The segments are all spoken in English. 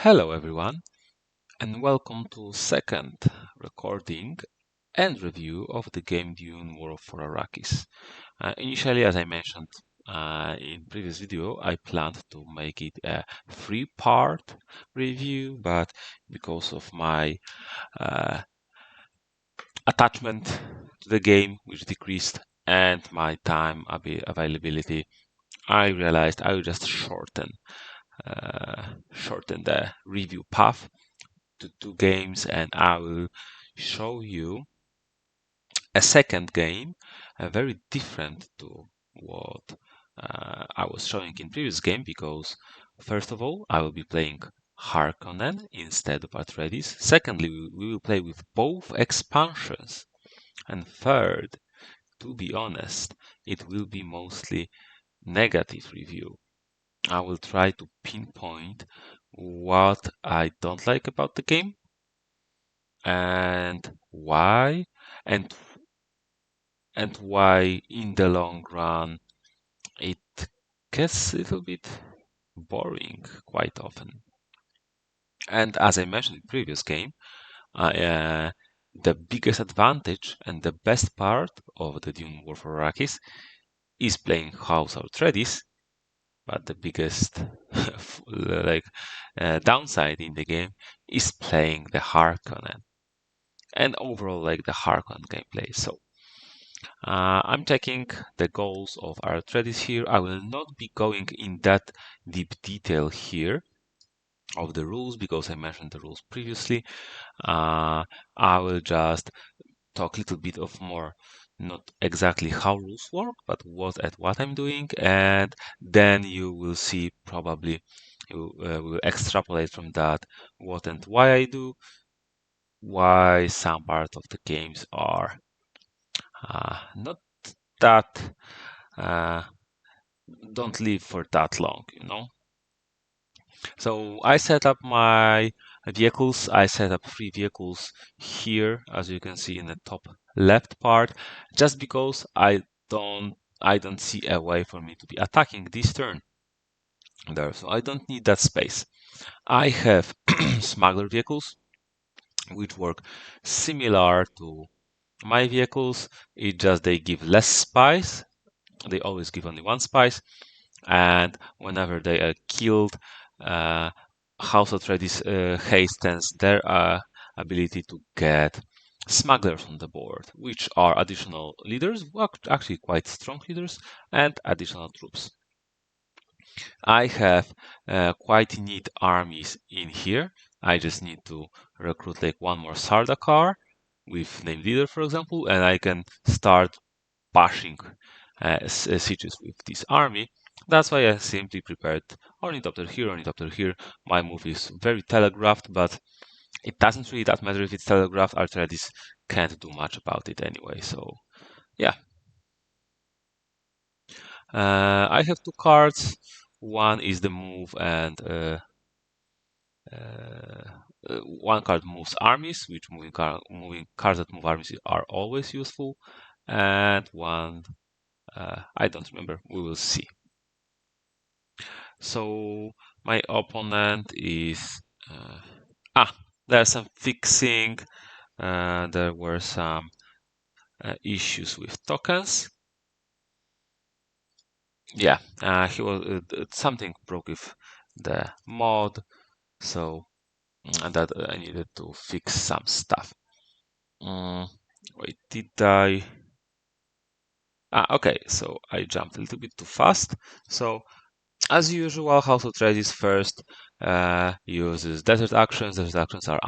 Hello everyone, and welcome to second recording and review of the game Dune War for Arrakis. Initially, as I mentioned in previous video, I planned to make it a three-part review, but because of my uh, attachment to the game, which decreased, and my time availability, I realized I would just shorten the review path to two games, and I will show you a second game, very different to what I was showing in previous game, because first of all, I will be playing Harkonnen instead of Atreides. Secondly, we will play with both expansions. And third, to be honest, it will be mostly negative review. I will try to pinpoint what I don't like about the game and why, and why in the long run it gets a little bit boring quite often. And as I mentioned in previous game, the biggest advantage and the best part of the Dune War for Arrakis is playing House Atreides, but the biggest downside in the game is playing the Harkonnen and overall the Harkonnen gameplay. So I'm checking the goals of our Atreides here. I will not be going in that deep detail here of the rules because I mentioned the rules previously. I will just talk a little bit of more, not exactly how rules work, but what I'm doing, and then you will see probably you will extrapolate from that what and why I do, why some part of the games are not that don't live for that long. So I set up my vehicles. I set up 3 vehicles here, as you can see in the top left part, just because I don't see a way for me to be attacking this turn there, so I don't need that space. I have smuggler vehicles, which work similar to my vehicles. It just they give less spice. They always give only 1 spice, and whenever they are killed, House Atreides hastens their ability to get smugglers on the board, which are additional leaders, actually quite strong leaders, and additional troops. I have quite neat armies in here. I just need to recruit like 1 more Sardaukar with named leader, for example, and I can start bashing sieges with this army. That's why I simply prepared ornithopter here, ornithopter here. My move is very telegraphed, but it doesn't really that matter if it's telegraphed. Atreides can't do much about it anyway, so yeah. I have 2 cards. One is the move, and 1 card moves armies, which moving cards that move armies are always useful, and 1 I don't remember. We will see. So my opponent is there's some fixing. There were some issues with tokens. Yeah, he was something broke with the mod, so that I needed to fix some stuff. Wait, did I? Okay, so I jumped a little bit too fast. So as usual, House of Atreides first uses desert actions. Desert actions are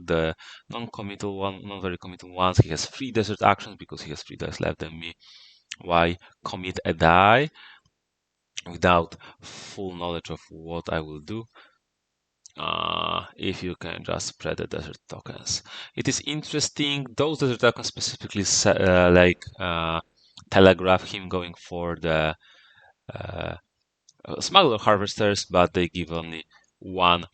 the non-committal one, non very committal ones. He has 3 desert actions because he has 3 dice left than me. Why commit a die without full knowledge of what I will do? If you can just spread the desert tokens. It is interesting, those desert tokens specifically telegraph him going for the smuggler harvesters, but they give only 1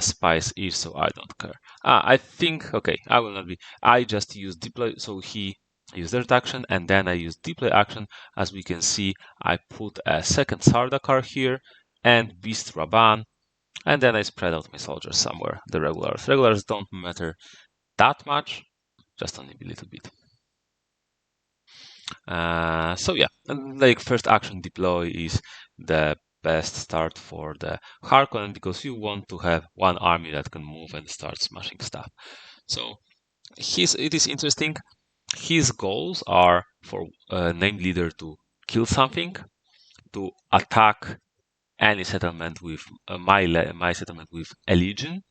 spice each, so I don't care. I think, okay, I will not be. I just use deploy, so he used that action, and then I use deploy action. As we can see, I put a second Sardaukar here and Beast Raban. And then I spread out my soldiers somewhere. The regulars. Regulars don't matter that much, just only a little bit. So yeah, and like first action deploy is the best start for the Harkonnen because you want to have one army that can move and start smashing stuff. So it is interesting. His goals are for named leader to kill something, to attack any settlement with my settlement with a legion,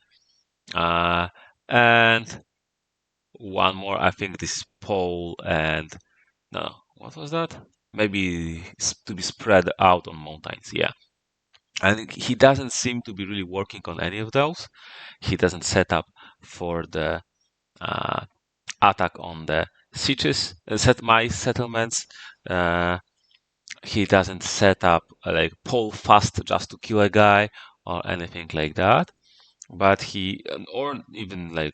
uh, and one more. I think this is Paul and no, what was that? Maybe to be spread out on mountains. Yeah, and he doesn't seem to be really working on any of those. He doesn't set up for the uh, attack on the sieges, set my settlements. Uh, he doesn't set up like pull fast just to kill a guy or anything like that. But or even like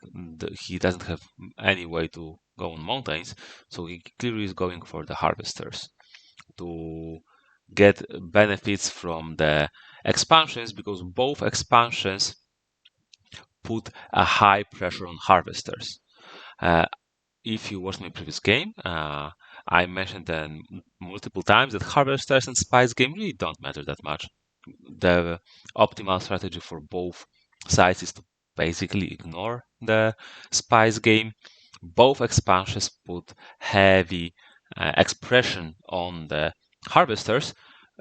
he doesn't have any way to go on mountains, so he clearly is going for the harvesters to get benefits from the expansions because both expansions put a high pressure on harvesters. Uh, if you watched my previous game, I mentioned then multiple times that harvesters and spice game really don't matter that much. The optimal strategy for both sides is to basically ignore the spice game. Both expansions put heavy expression on the harvesters.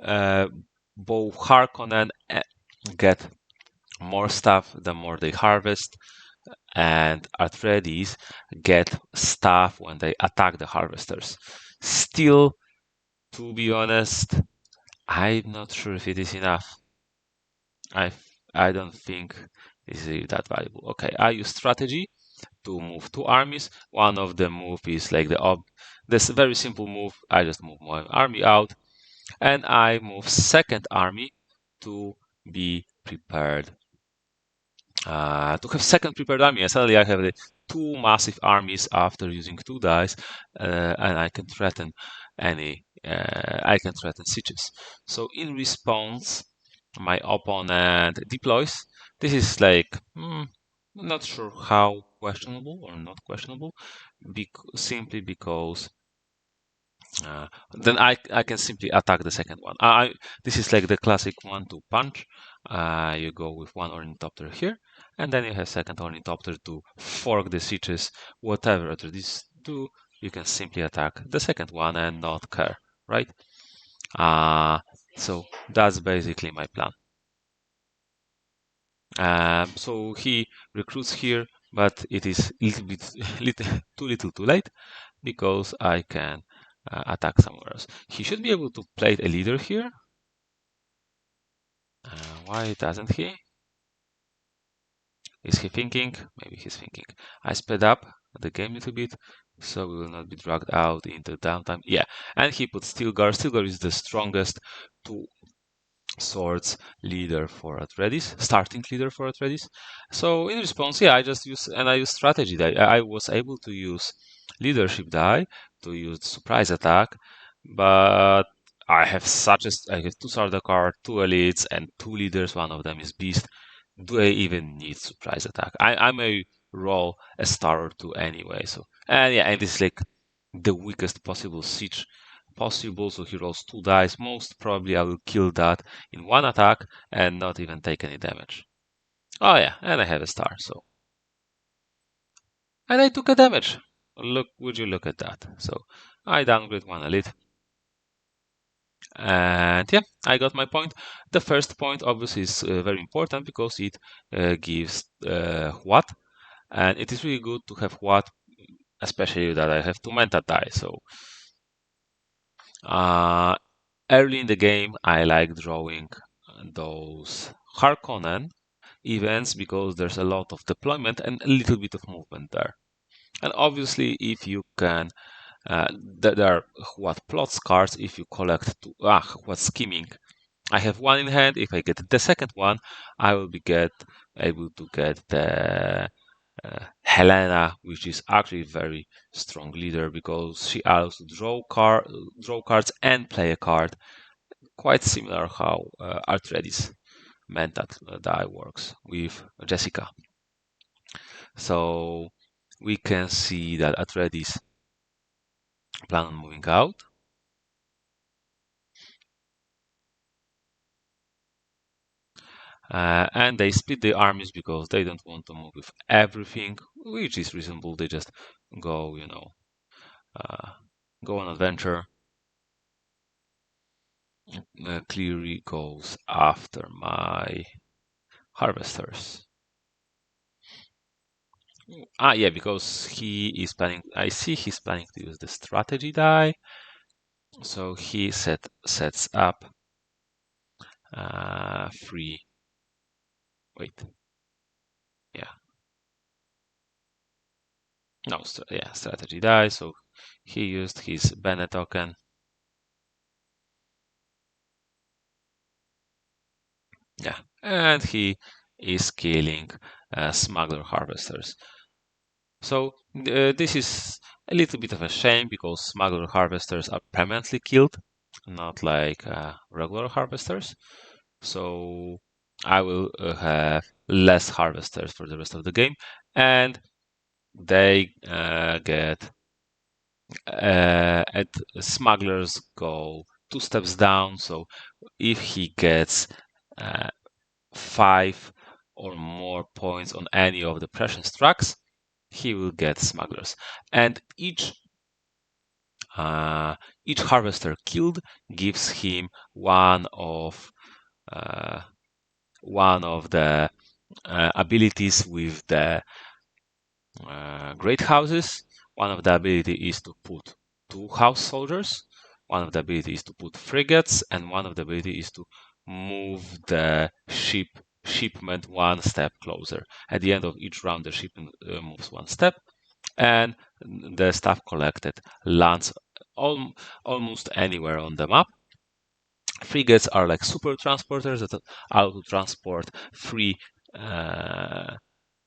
Uh, both Harkonnen get more stuff the more they harvest, and Atreides get stuff when they attack the harvesters. Still, to be honest, I'm not sure if it is enough. I I don't think this is really that valuable. Okay, I use strategy to move two armies. One of the move is like this very simple move. I just move my army out, and I move second army to be prepared. To have second prepared army, and suddenly I have two massive armies after using two dice, and I can threaten I can threaten sieges. So in response, my opponent deploys. This is like not sure how questionable or not questionable, simply because then I can simply attack the second one. This is like the classic 1-2 punch. You go with one ornithopter here, and then you have second ornithopter to fork the sieges. Whatever these do, you can simply attack the second one and not care, right? So that's basically my plan. So he recruits here, but it is a little bit too little too late because I can attack somewhere else. He should be able to play a leader here. Why doesn't he? Is he thinking? Maybe he's thinking. I sped up the game a little bit, so we will not be dragged out into downtime. Yeah, and he put Stilgar. Stilgar is the strongest two swords leader for Atreides, starting leader for Atreides. So in response, yeah, I use strategy die. I was able to use leadership die to use surprise attack, but I have two Sardaukar, two elites, and two leaders. One of them is beast. Do I even need surprise attack? I may roll a star or two anyway. So and yeah, and this is like the weakest possible siege possible. So he rolls two dice. Most probably I will kill that in one attack and not even take any damage. Oh yeah, and I have a star. So and I took a damage. Would you look at that? So I downgrade one elite. And yeah, I got my point. The first point obviously is very important because it gives what, and it is really good to have what, especially that I have two mentat die. So early in the game, I like drawing those Harkonnen events because there's a lot of deployment and a little bit of movement there. And obviously, if you can there are what plots cards if you collect what scheming. I have one in hand. If I get the second one, I will be able to get the Helena, which is actually a very strong leader because she allows to draw cards and play a card. Quite similar how Arthretis meant that die works with Jessica. So we can see that Atreides plan on moving out. And they split the armies because they don't want to move with everything, which is reasonable. They just go, uh, go on adventure. Cleary goes after my harvesters. Yeah, because he is planning. I see he's planning to use the strategy die, so he sets up free. Wait, yeah, no, yeah, strategy die. So he used his Bennett token. Yeah, and he is killing smuggler harvesters. So this is a little bit of a shame because smuggler harvesters are permanently killed, not like regular harvesters. So I will have less harvesters for the rest of the game, and they get at smugglers go 2 steps down. So if he gets uh, 5 or more points on any of the prescience tracks, he will get smugglers. And each harvester killed gives him uh, one of the abilities with the great houses. One of the ability is to put 2 house soldiers. One of the ability is to put frigates, and one of the ability is to move the shipment 1 step closer. At the end of each round, the shipment moves 1 step, and the stuff collected lands almost anywhere on the map. Frigates are like super transporters that allow to transport uh,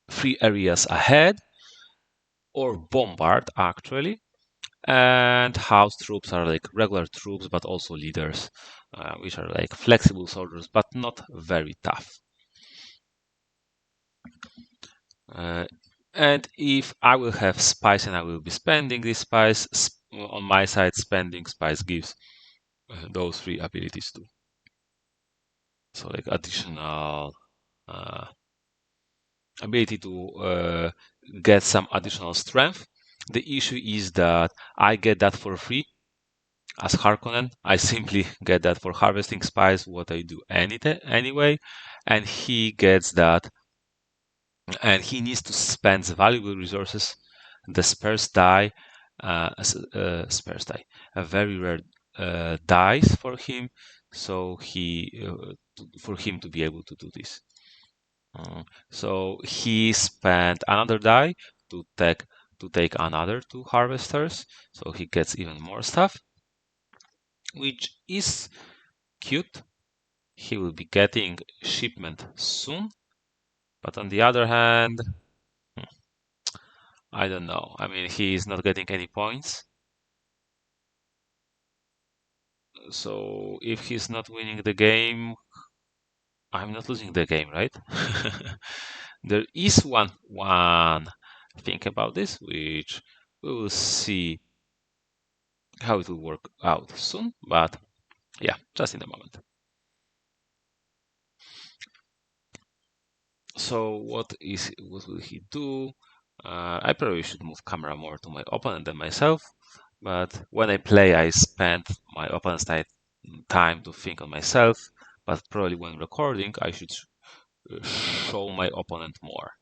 free areas ahead or bombard actually. And house troops are like regular troops, but also leaders, which are like flexible soldiers, but not very tough. Uh, and if I will have spice and I will be spending this spice, on my side, spending spice gives those 3 abilities too. So like additional uh, ability to get some additional strength. The issue is that I get that for free as Harkonnen. I simply get that for harvesting spice, what I do anyway, and he gets that, and he needs to spend valuable resources. The spares die, spares die, a very rare dies for him, so for him to be able to do this. So he spent another die to take another 2 harvesters, so he gets even more stuff, which is cute. He will be getting shipment soon, but on the other hand, I don't know. I mean, he is not getting any points, so if he's not winning the game, I'm not losing the game, right? There is one thing about this, which we will see how it will work out soon, but yeah, just in a moment. So what will he do? I probably should move camera more to my opponent than myself, but when I play, I spend my opponent's time to think on myself, but probably when recording, I should show my opponent more.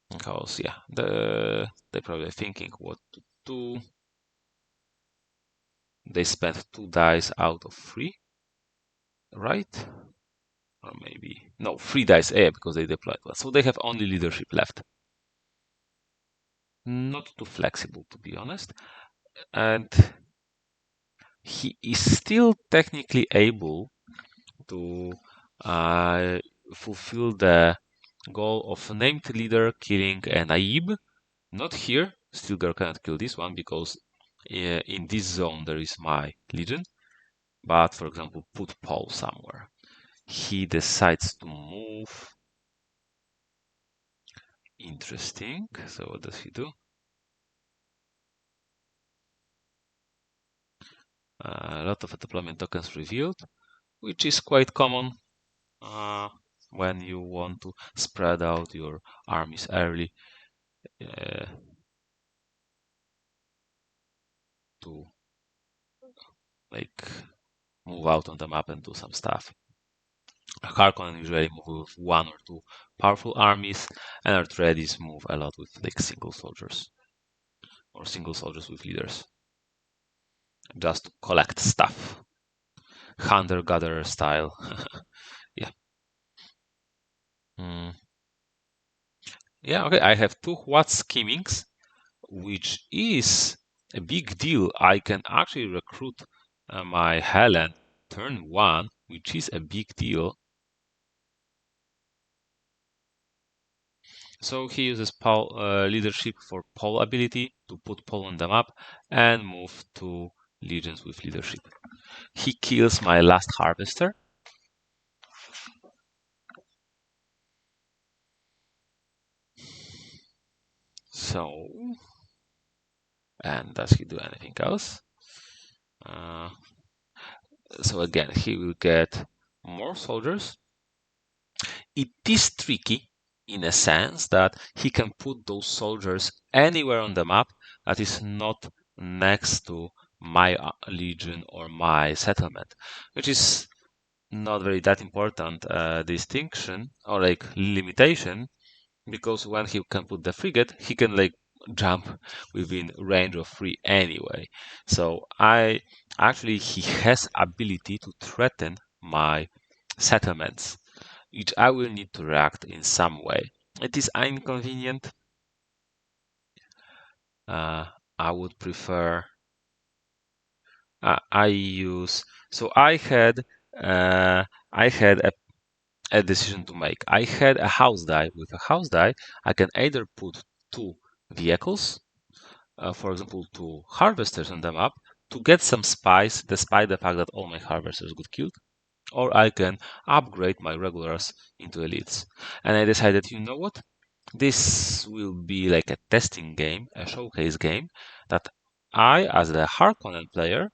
Because yeah, they're probably thinking what to do. They spent 2 dice out of 3, right? Or maybe no, 3 dice, because they deployed 1. So they have only leadership left. Not too flexible, to be honest. And he is still technically able to fulfill the goal of named leader killing a Naib. Not here. Stilgar cannot kill this one because in this zone there is my legion. But for example, put Paul somewhere. he decides to move. Interesting. So what does he do? A lot of deployment tokens revealed, which is quite common when you want to spread out your armies early to like move out on the map and do some stuff. Harkonnen usually move with one or two powerful armies, and Atreides move a lot with like single soldiers or single soldiers with leaders, just to collect stuff, hunter-gatherer style. Yeah. Yeah. Okay. I have two what schemings, which is a big deal. I can actually recruit my Helen turn one, which is a big deal. So he uses leadership for pole ability to put pole on the map and move to legions with leadership. He kills my last harvester. So, and does he do anything else? So again, he will get more soldiers. It is tricky in a sense that he can put those soldiers anywhere on the map that is not next to my legion or my settlement, which is not very that important distinction or like limitation, because when he can put the frigate, he can like jump within range of 3 anyway. So I actually he has ability to threaten my settlements, which I will need to react in some way. It is inconvenient. I would prefer. I use. So I had a decision to make. I had a house die. With a house die, I can either put two vehicles, for example, two harvesters on the map to get some spice, despite the fact that all my harvesters got killed, or I can upgrade my regulars into elites. And I decided, you know what? This will be like a testing game, a showcase game, that I, as the Harkonnen player,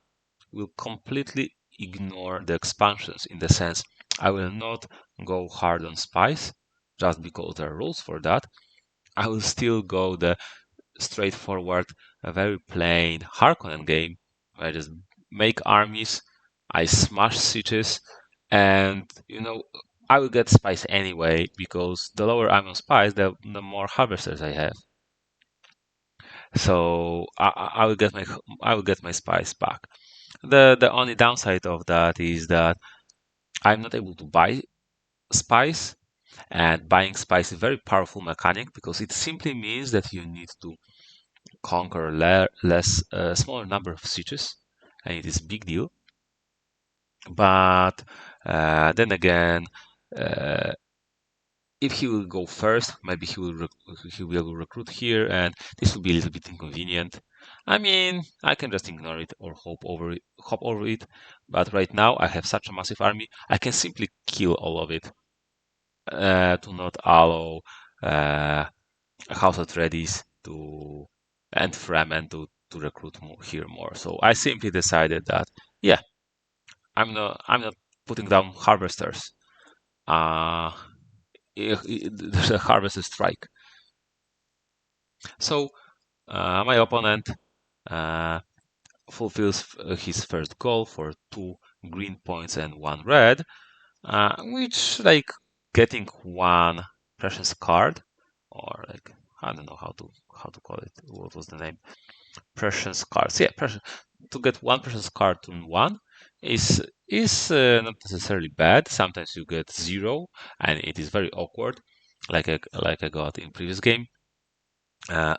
will completely ignore the expansions in the sense I will not go hard on spice just because there are rules for that. I will still go the straightforward, a very plain Harkonnen game where I just make armies, I smash sieges, and I will get spice anyway because the lower I'm on spice, the more harvesters I have. So I will get my spice back. The only downside of that is that I'm not able to buy spice, and buying spice is a very powerful mechanic because it simply means that you need to conquer smaller number of sieges, and it is a big deal. But then again, uh, if he will go first, maybe he will recruit here, and this will be a little bit inconvenient. I mean, I can just ignore it or hop over it. But right now, I have such a massive army, I can simply kill all of it to not allow House Atreides to and Fremen to recruit here more. So I simply decided that yeah, I'm not putting down harvesters. Uh, there's a harvester strike. So my opponent fulfills his first goal for 2 green points and 1 red, which like getting 1 precious card, or like I don't know how to call it. What was the name? Precious cards. Yeah, to get 1 precious card on 1 is not necessarily bad. Sometimes you get 0, and it is very awkward, like I got in previous game.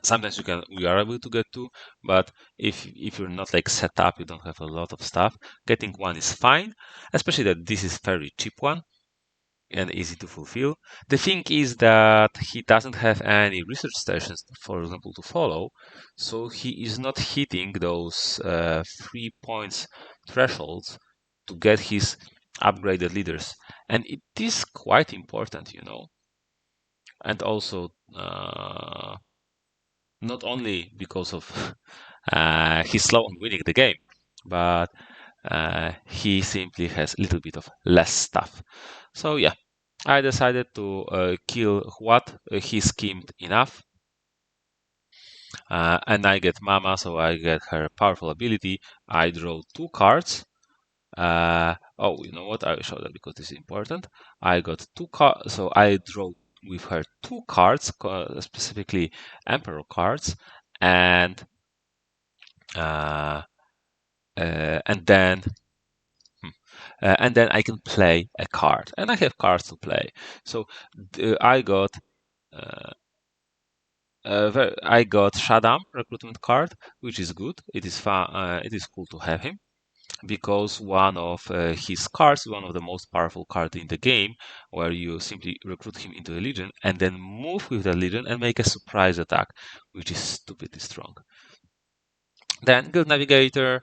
Sometimes you are able to get 2, but if you're not like set up, you don't have a lot of stuff. Getting 1 is fine, especially that this is very cheap one and easy to fulfill. The thing is that he doesn't have any research stations, for example, to follow, so he is not hitting those 3 points thresholds to get his upgraded leaders, and it is quite important, and also not only because of he's slow on winning the game, but he simply has a little bit of less stuff. So yeah, I decided to kill what he schemed enough, and I get Mama, so I get her powerful ability. I draw two cards. Oh, you know what? I will show that because this is important. I got two cards, so I draw with her two cards, specifically Emperor cards, and uh, and then and then I can play a card, and I have cards to play. So I got I got Shaddam recruitment card, which is good. It is fun. It is cool to have him because one of his cards, one of the most powerful cards in the game, where you simply recruit him into a legion and then move with the legion and make a surprise attack, which is stupidly strong. Then Guild Navigator.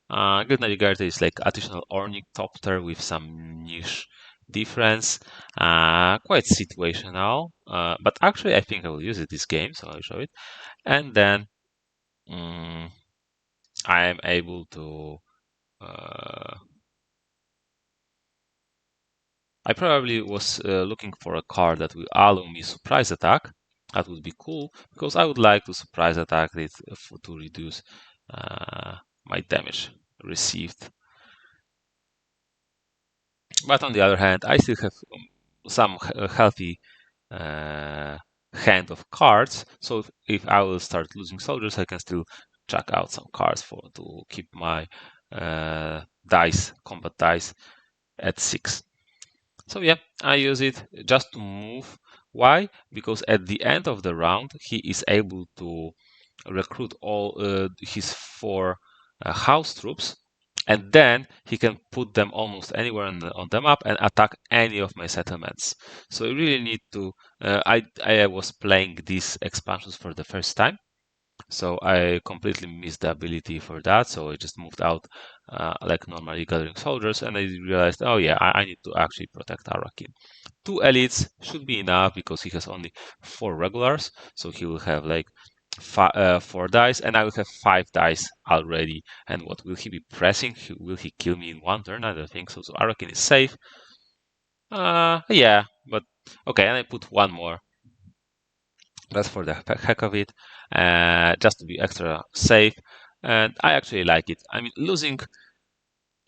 Guild Navigator is like additional ornithopter with some niche difference. Quite situational, but actually I think I will use it this game, so I'll show it. And then I am able to. I probably was looking for a card that will allow me surprise attack. That would be cool because I would like to surprise attack it to reduce my damage received. But on the other hand, I still have some healthy hand of cards. So if I will start losing soldiers, I can still chuck out some cards to keep my combat dice at 6. So yeah, I use it just to move. Why? Because at the end of the round, he is able to recruit all his 4 house troops, and then he can put them almost anywhere on the map and attack any of my settlements. So you really need to. I was playing these expansions for the first time, so I completely missed the ability for that. So I just moved out like normally gathering soldiers, and I realized, oh yeah, I need to actually protect Arrakis. 2 elites should be enough because he has only 4 regulars, so he will have like 4 dice, and I will have 5 dice already. And what will he be pressing? Will he kill me in 1 turn? I don't think so. So Arrakis is safe. Yeah, but okay, and I put 1 more. That's for the heck of it, just to be extra safe. And I actually like it. I mean, losing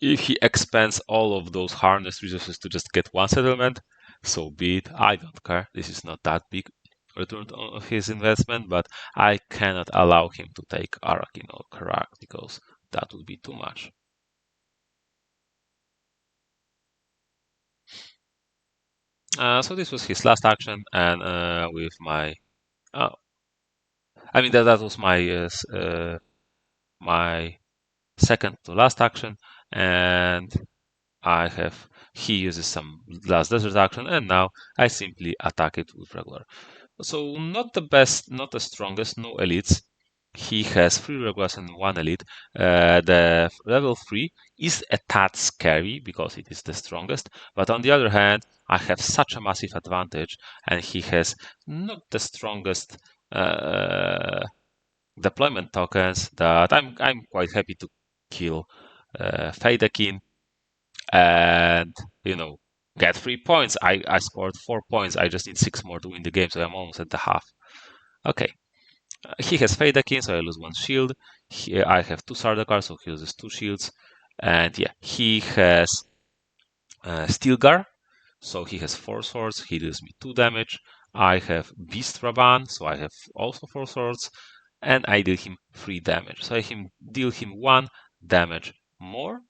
if he expends all of those harness resources to just get 1 settlement, so be it. I don't care. This is not that big return on his investment, but I cannot allow him to take Arakin or Karak because that would be too much. So this was his last action, and with my, oh, I mean that was my second to last action, and he uses some last desert action, and now I simply attack it with regular. So not the best, not the strongest, no elites. He has 3 regulars and 1 elite. The level 3 is a tad scary because it is the strongest, but on the other hand, I have such a massive advantage, and he has not the strongest deployment tokens that I'm quite happy to kill Feidekin and get 3 points. I scored 4 points. I just need 6 more to win the game, so I'm almost at the half. Okay. He has Feidekin, so I lose 1 shield. I have 2 Sardaukar, so he loses 2 shields. And yeah, he has Stilgar, so he has 4 swords. He deals me 2 damage. I have Beast Raban, so I have also 4 swords. And I deal him 3 damage. So I deal him 1 damage more.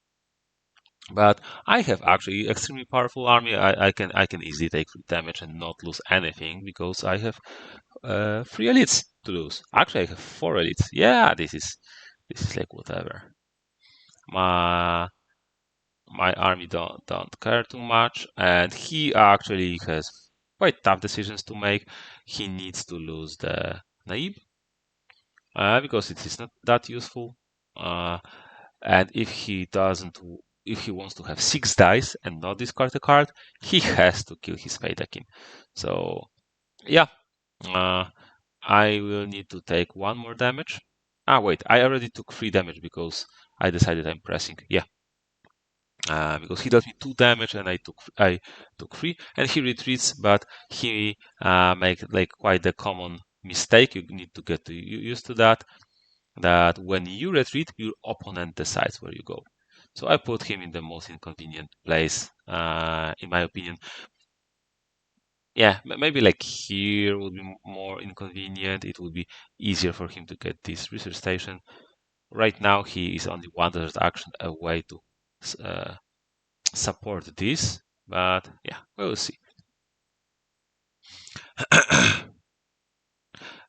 But I have actually extremely powerful army. I can easily take 3 damage and not lose anything because I have 3 elites to lose. Actually, I have 4 elites. Yeah, this is like whatever. My army don't care too much, and he actually has quite tough decisions to make. He needs to lose the Naib because it is not that useful. And if he doesn't if he wants to have 6 dice and not discard a card, he has to kill his Feydekin. So yeah, I will need to take 1 more damage. Wait, I already took 3 damage because I decided I'm pressing. Yeah, because he dealt me 2 damage and I took 3, and he retreats, but he make like quite a common mistake. You need to get used to that. That when you retreat, your opponent decides where you go. So I put him in the most inconvenient place, in my opinion. Yeah, maybe like here would be more inconvenient. It would be easier for him to get this research station. Right now, he is only 1 desert action away to uh, support this, but yeah, we'll see.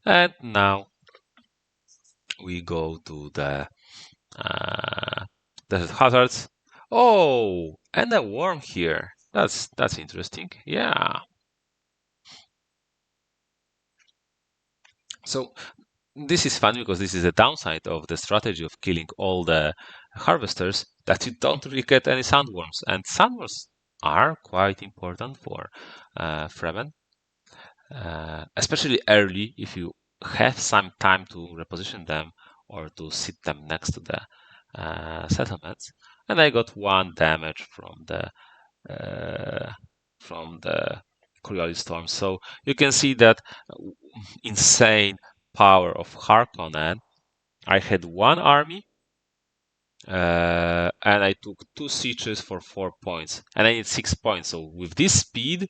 And now we go to the desert hazards. Oh, and a worm here. That's interesting. Yeah. So this is fun because this is the downside of the strategy of killing all the harvesters, that you don't really get any sandworms, and sandworms are quite important for Fremen, especially early if you have some time to reposition them or to sit them next to the settlements. And I got 1 damage uh, from the Coriolis storm. So you can see that insane power of Harkonnen. I had 1 army, and I took 2 sieges for 4 points, and I need 6 points. So with this speed,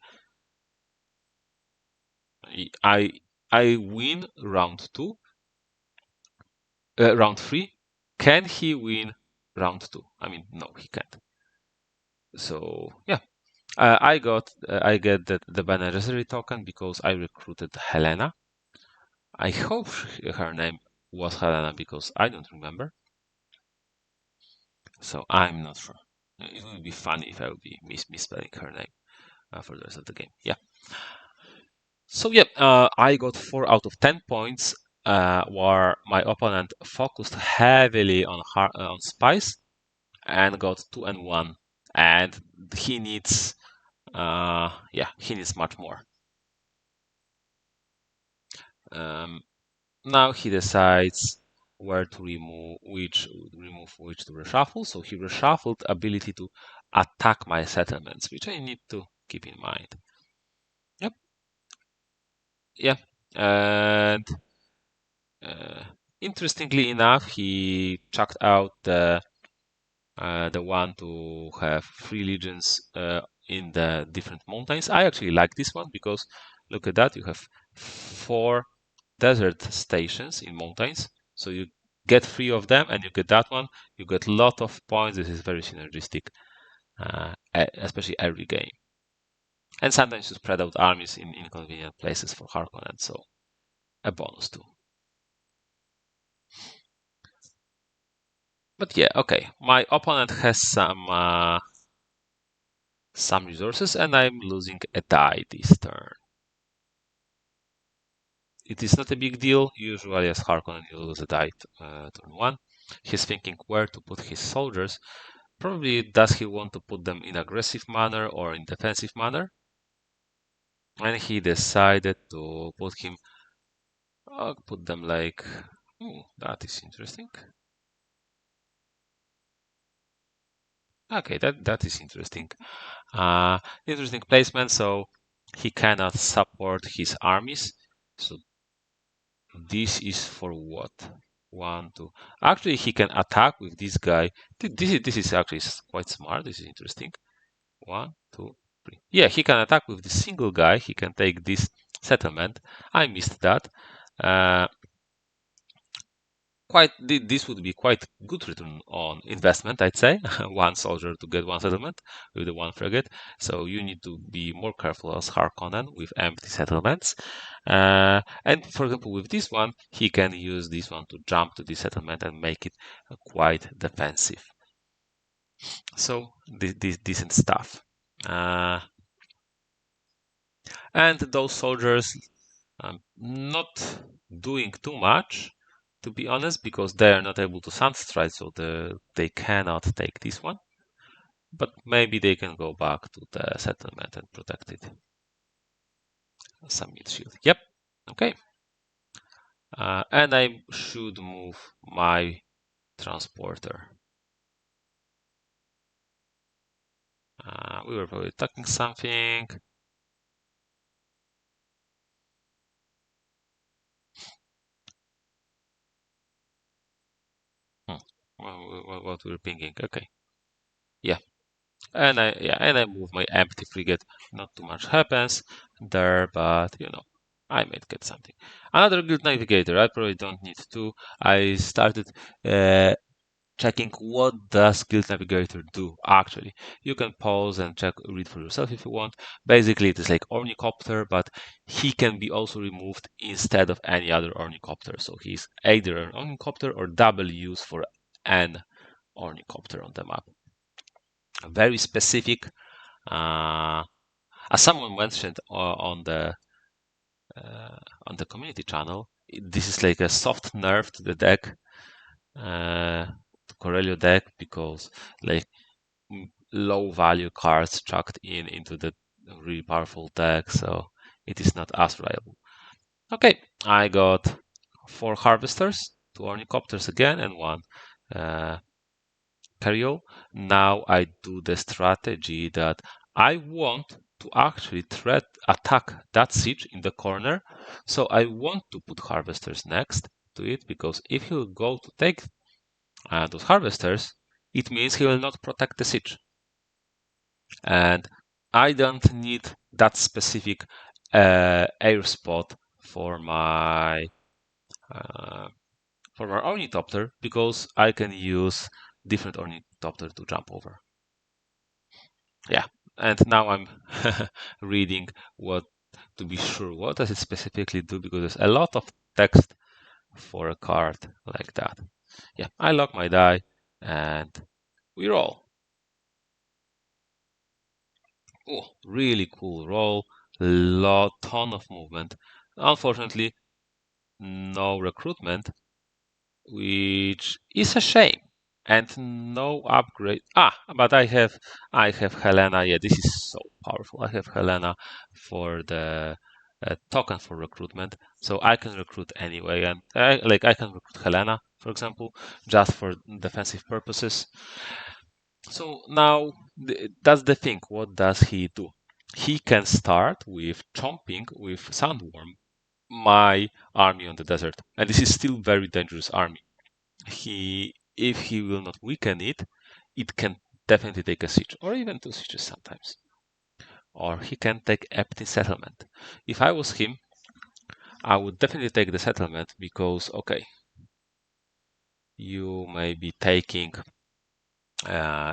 I I win round 2, round 3. Can he win round 2? I mean, no, he can't. So yeah, I get the Bene Gesserit token because I recruited Helena. I hope her name was Helena because I don't remember. So I'm not sure. It would be funny if I would be misspelling her name for the rest of the game. Yeah. So yeah, I got 4 out of 10 points, where my opponent focused heavily on spice and got 2 and 1, and he needs, he needs much more. Now he decides where to remove which to reshuffle. So he reshuffled ability to attack my settlements, which I need to keep in mind. Yep. Yeah. And interestingly enough, he chucked out the one to have 3 legions in the different mountains. I actually like this one because look at that, you have 4 desert stations in mountains. So you get 3 of them and you get that one. You get a lot of points. This is very synergistic, especially every game. And sometimes you spread out armies in inconvenient places for Harkonnen, so a bonus too. But yeah, okay. My opponent has some resources, and I'm losing a die this turn. It is not a big deal. Usually, as Harkonnen, you lose a die turn 1. He's thinking where to put his soldiers. Probably does he want to put them in aggressive manner or in defensive manner? And he decided to put them like, that is interesting. Okay, that is interesting. Interesting placement. So he cannot support his armies. So this is for what? 1, 2. Actually, he can attack with this guy. This is actually quite smart. This is interesting. 1, 2, 3. Yeah, he can attack with this single guy. He can take this settlement. I missed that. This would be quite good return on investment, I'd say. 1 soldier to get 1 settlement with the 1 frigate. So you need to be more careful as Harkonnen with empty settlements. And for example, with this one, he can use this one to jump to this settlement and make it quite defensive. So this decent stuff. And those soldiers not doing too much, to be honest, because they are not able to Sunstride, so they cannot take this one. but maybe they can go back to the settlement and protect it. Submit shield. Yep. Okay. And I should move my transporter. We were probably talking something. Hmm. What we're pinging? Okay. Yeah. And I move my empty frigate. Not too much happens there, but I might get something. Another guild navigator. I probably don't need to. I started uh, checking what does guild navigator do actually. You can pause and read for yourself if you want. Basically, it is like ornithopter, but he can be also removed instead of any other ornithopter. So he's either an ornithopter or double use for an ornithopter on the map. Very specific. As someone mentioned on the community channel, this is like a soft nerf to the deck, to Corelio deck, because like low value cards chucked into the really powerful deck, so it is not as reliable. Okay, I got 4 harvesters, 2 ornithopters again, and 1 uh, carriole. Now I do the strategy that I want to actually attack that siege in the corner. So I want to put harvesters next to it, because if he will go to take those harvesters, it means he will not protect the siege. And I don't need that specific air spot for my ornithopter, because I can use different ornithopter to jump over. Yeah, and now I'm reading what to be sure what does it specifically do, because there's a lot of text for a card like that. Yeah, I lock my die and we roll. Oh, really cool roll. Ton of movement. Unfortunately, no recruitment, which is a shame. And no upgrade. But I have Helena. Yeah, this is so powerful. I have Helena for the token for recruitment, so I can recruit anyway. And I can recruit Helena, for example, just for defensive purposes. So now that's the thing. What does he do? He can start with chomping with Sandworm my army on the desert, and this is still very dangerous army. If he will not weaken it, it can definitely take a siege, or even 2 sieges sometimes. Or he can take empty settlement. If I was him, I would definitely take the settlement, because okay, you may be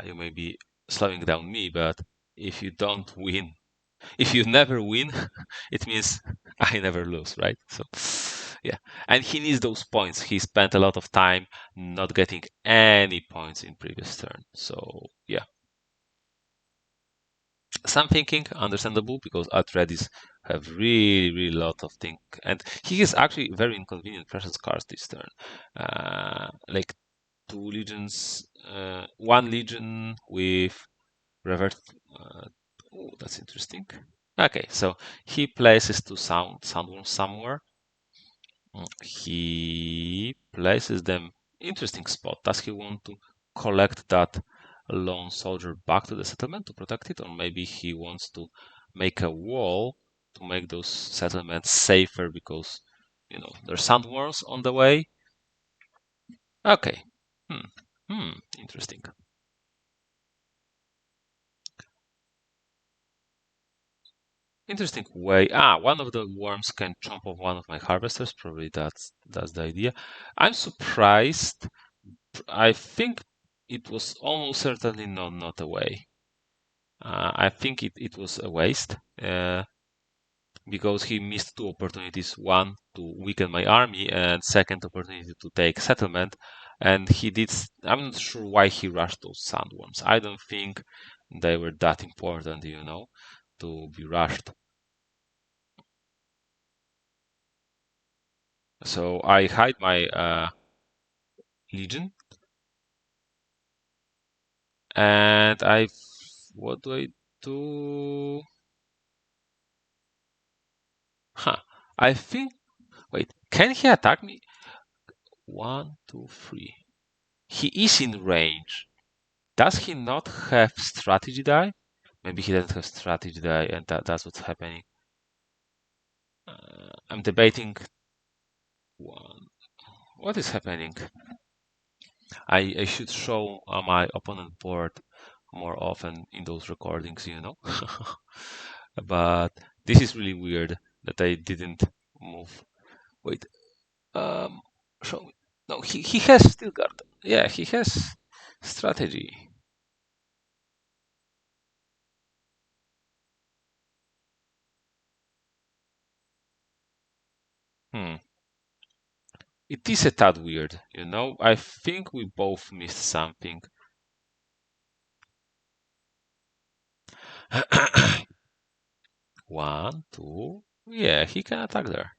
you may be slowing down me, but if you don't win, if you never win, it means I never lose, right? So, yeah. And he needs those points. He spent a lot of time not getting any points in previous turn. So, yeah. Some thinking, understandable, because Atreides have really, really lot of things. And he has actually very inconvenient precious cards this turn. Like 2 legions, 1 legion with revert. Oh, that's interesting. Okay, so he places 2 soundworms somewhere. He places them interesting spot. Does he want to collect that lone soldier back to the settlement to protect it, or maybe he wants to make a wall to make those settlements safer, because there's sandworms on the way? Okay. Hmm. Interesting. Interesting way. One of the worms can chomp off one of my harvesters. Probably that's the idea. I'm surprised. I think it was almost certainly not a way. I think it was a waste, because he missed 2 opportunities. One, to weaken my army, and second opportunity to take settlement. And he did. I'm not sure why he rushed those sandworms. I don't think they were that important, to be rushed. So I hide my legion. And what do I do? Huh. I think, wait, can he attack me? One, two, three. He is in range. Does he not have strategy die? Maybe he doesn't have strategy die, and that's what's happening. I'm debating one. What is happening? I should show my opponent board more often in those recordings, you know. But this is really weird that I didn't move. Wait, um, show me. No, he has still got. Yeah, he has strategy. Hmm. It is a tad weird, you know. I think we both missed something. One, two. Yeah, he can attack there.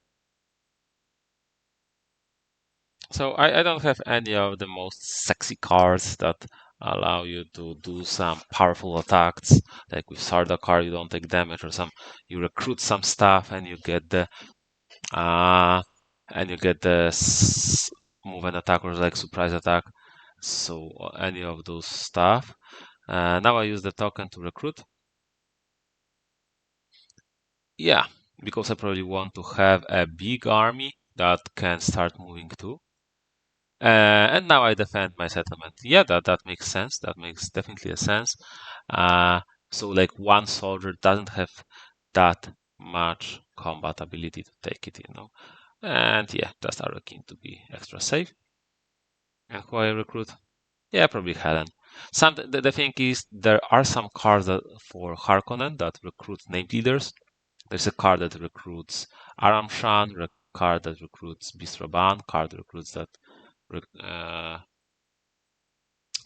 So I don't have any of the most sexy cards that allow you to do some powerful attacks. Like with Sardaukar, you don't take damage, or some you recruit some stuff and you get the uh move and attack, or like surprise attack. So any of those stuff. Now I use the token to recruit. Yeah, because I probably want to have a big army that can start moving too. And now I defend my settlement. Yeah, that makes sense. That makes definitely a sense. So like one soldier doesn't have that much combat ability to take it, you know. And yeah, just Arrakis to be extra safe. And who I recruit? Yeah, probably Helen. The thing is, there are some cards for Harkonnen that recruit named leaders. There's a card that recruits Aramshan, card that recruits Bisraban, card that recruits that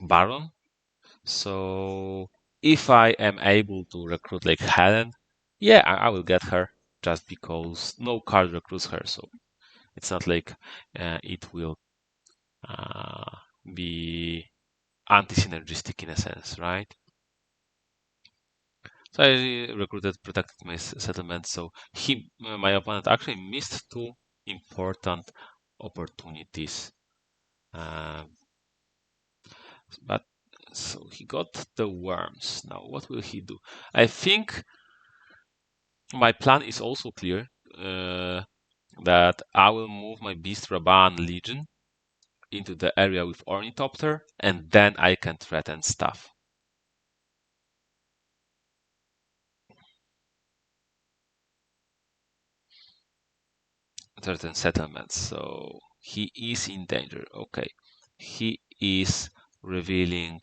Baron. So if I am able to recruit like Helen, yeah, I will get her just because no card recruits her. So it's not like it will uh, be anti-synergistic in a sense, right? So I recruited, protected my settlement. So my opponent, actually missed two important opportunities. Uh, but so he got the worms. Now what will he do? I think my plan is also clear. That I will move my Beast Raban Legion into the area with Ornithopter, and then I can threaten stuff. Threaten settlements. So he is in danger. Okay. He is revealing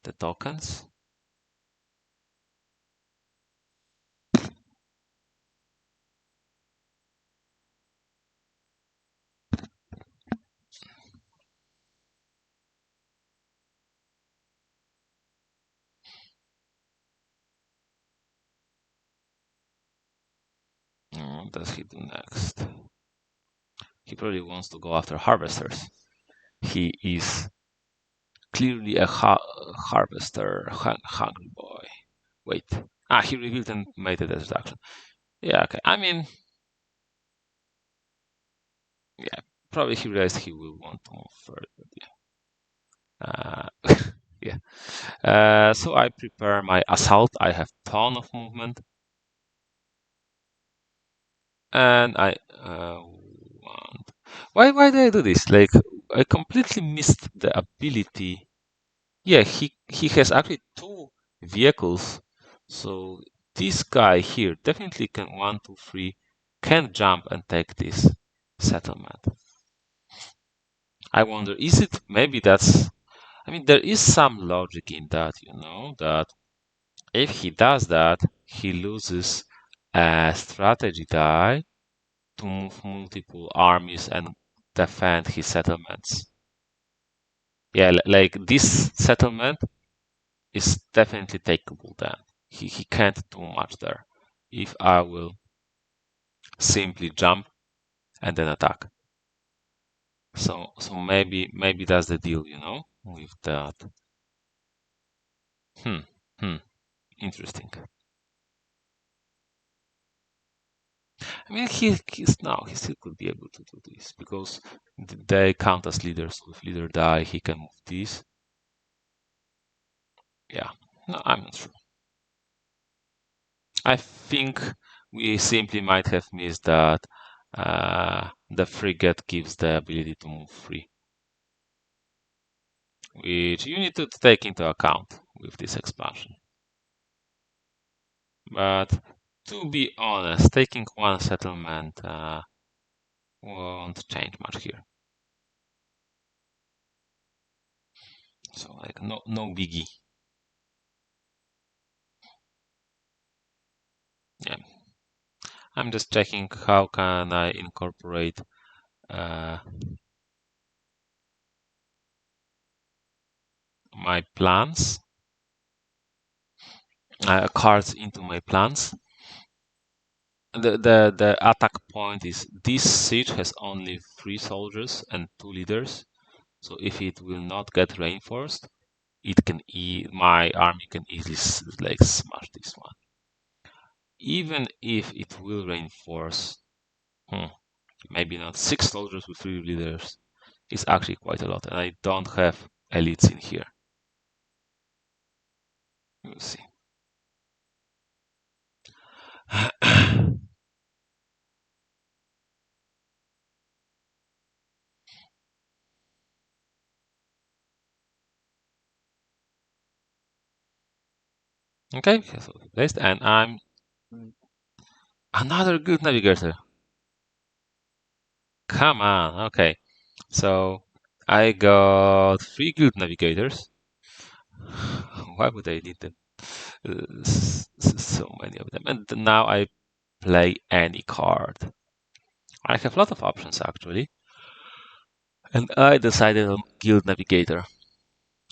the tokens. What does he do next? He probably wants to go after harvesters. He is clearly a harvester, hungry boy. Wait. He revealed and made a desert action. Yeah, okay. I mean, yeah, probably he realized he will want to move further. Yeah. Yeah. So I prepare my assault. I have ton of movement, and I want. Why did I do this? Like I completely missed the ability. Yeah, he has actually two vehicles, so this guy here definitely can one, two, three, can jump and take this settlement. I wonder, is it maybe that's? I mean, there is some logic in that, you know, that if he does that, he loses a strategy die to move multiple armies and defend his settlements. Yeah, like this settlement is definitely takeable then. He can't do much there. If I will simply jump and then attack. So maybe that's the deal, you know, with that. Hmm. Hmm. Interesting. I mean, he still could be able to do this because they count as leaders. So if leader die, he can move this. Yeah, no, I'm not sure. I think we simply might have missed that the frigate gives the ability to move free, which you need to take into account with this expansion. But to be honest, taking one settlement won't change much here. So like no biggie. Yeah, I'm just checking how can I incorporate uh, my plans, cards into my plans. The attack point is this siege has only 3 soldiers and 2 leaders. So if it will not get reinforced, it can my army can easily like smash this one. Even if it will reinforce, maybe not 6 soldiers with 3 leaders, is actually quite a lot, and I don't have elites in here. We'll see. Okay, so placed, and I'm another good navigator. Come on, okay. So I got 3 good navigators. Why would I need them? So many of them. And now I play any card. I have a lot of options actually. And I decided on Guild Navigator.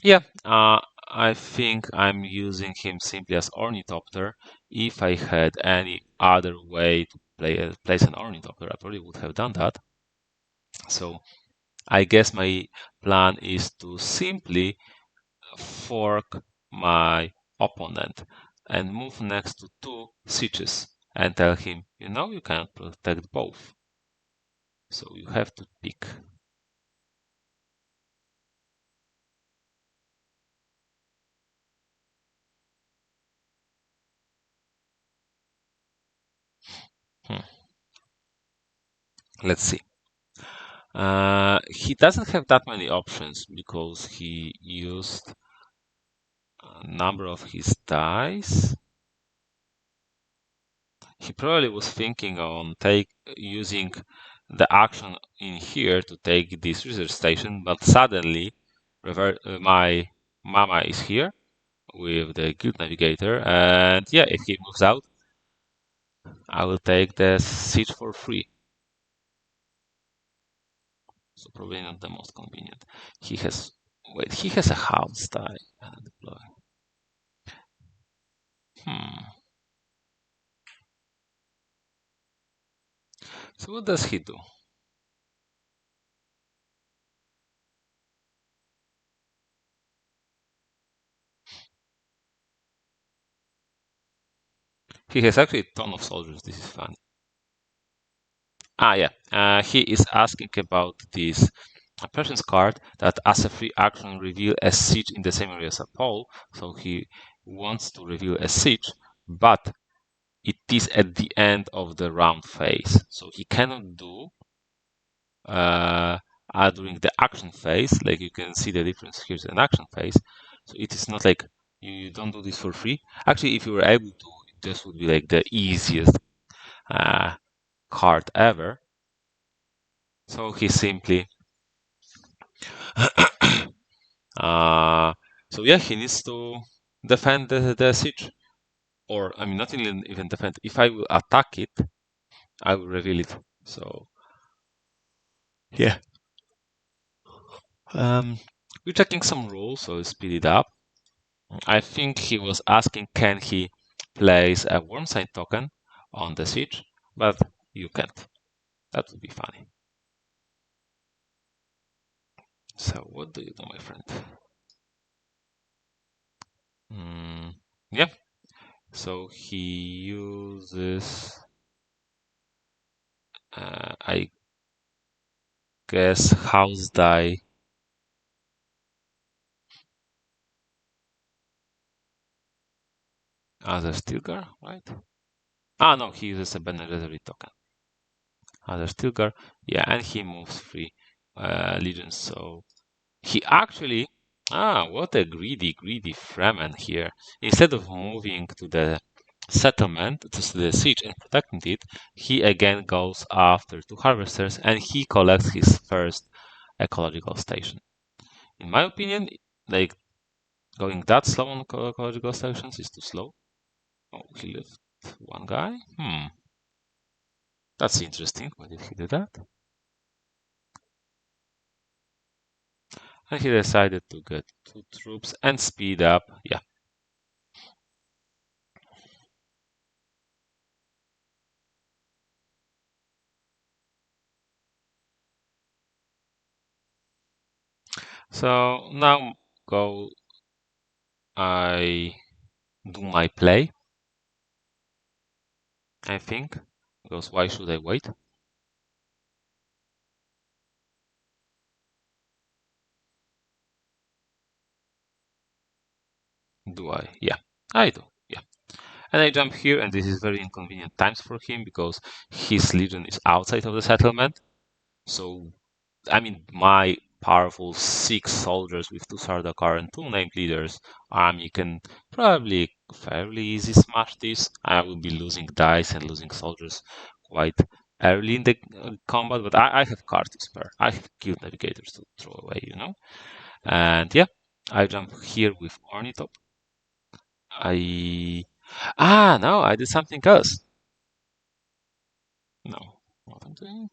Yeah, I think I'm using him simply as Ornithopter. If I had any other way to place an Ornithopter, I probably would have done that. So I guess my plan is to simply fork my opponent and move next to 2 sieges and tell him, you can't protect both. So you have to pick. Hmm. Let's see. He doesn't have that many options because he used a number of his dice. He probably was thinking on using the action in here to take this research station, but suddenly my mama is here with the Guild Navigator, and yeah, if he moves out, I will take the siege for free. So probably not the most convenient. He has he has a house die and deploy. Hmm. So what does he do? He has actually a ton of soldiers. This is funny. Ah, yeah. He is asking about this person's card that as a free action reveal a siege in the same area as a pole. So he wants to reveal a siege, but it is at the end of the round phase. So he cannot do during the action phase. Like you can see the difference here's an action phase. So it is not like you don't do this for free. Actually, if you were able to, this would be like the easiest uh, card ever. So he simply so yeah, he needs to defend the siege. Or I mean not even defend. If I will attack it, I will reveal it. So yeah. Um we're checking some rules, so speed it up. I think he was asking can he place a worm sign token on the siege, but you can't. That would be funny. So what do you do, my friend? Mm, yeah. So he uses, I guess, house die as a Stilgar, right? Ah, no, he uses a Beneficiary token as a Stilgar. Yeah, and he moves free legions. So he actually, what a greedy Fremen here. Instead of moving to the settlement, to the siege and protecting it, he again goes after two harvesters and he collects his first ecological station. In my opinion, like going that slow on ecological stations is too slow. Oh, he left one guy? That's interesting. Why did he do that? And he decided to get two troops and speed up. Yeah. So now go I do my play, I think. Because why should I wait? Do I? Yeah, I do. Yeah. And I jump here, and this is very inconvenient times for him because his legion is outside of the settlement. So, I mean, my powerful 6 soldiers with 2 Sardaukar and 2 named leaders army can probably fairly easy smash this. I will be losing dice and losing soldiers quite early in the combat, but I have cards to spare. I have guild navigators to throw away, you know? And yeah, I jump here with Ornithop. No, I did something else. No, what I'm doing?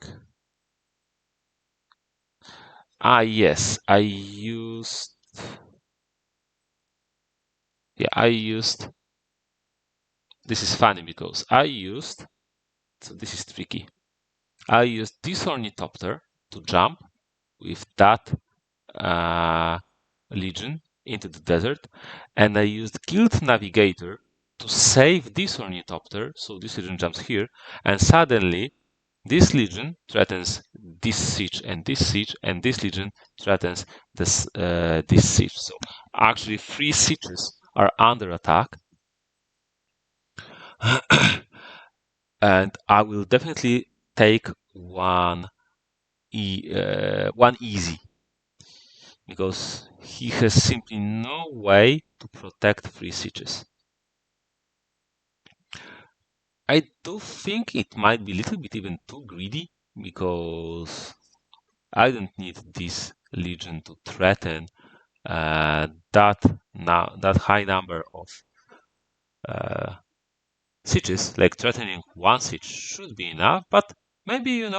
Yes, I used, this is funny because so this is tricky. I used this ornithopter to jump with that uh, legion into the desert, and I used Guild Navigator to save this ornithopter, so this legion jumps here, and suddenly this legion threatens this siege and this siege, and this legion threatens this siege. So actually, 3 sieges are under attack, and I will definitely take one easy because he has simply no way to protect 3 sieges. I do think it might be a little bit even too greedy because I don't need this legion to threaten that high number of uh, sieges. Like threatening 1 siege should be enough, but maybe in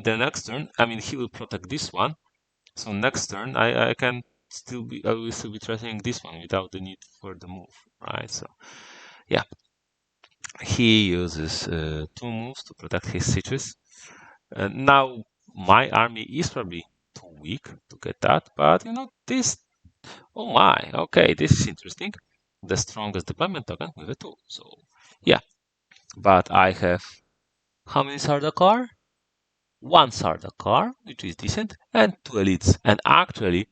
the next turn, I mean he will protect this one. So next turn I will still be threatening this one without the need for the move, right? So yeah, he uses 2 moves to protect his sieges. Now my army is probably too weak to get that, but this. Oh my, okay, this is interesting. The strongest deployment token with a 2. So yeah, but I have how many Sardaukar? 1 Sardaukar, which is decent, and 2 elites. And actually,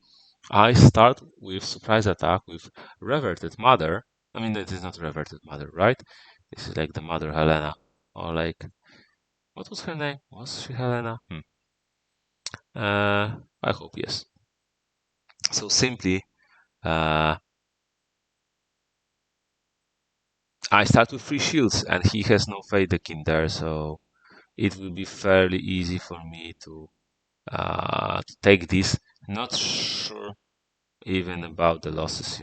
I start with surprise attack with Reverted Mother. I mean, that is not Reverted Mother, right? This is like the Mother Helena. Or like, what was her name? Was she Helena? I hope yes. So simply, uh, I start with 3 shields, and he has no Feydekin there, so it will be fairly easy for me to take this. Not sure even about the losses.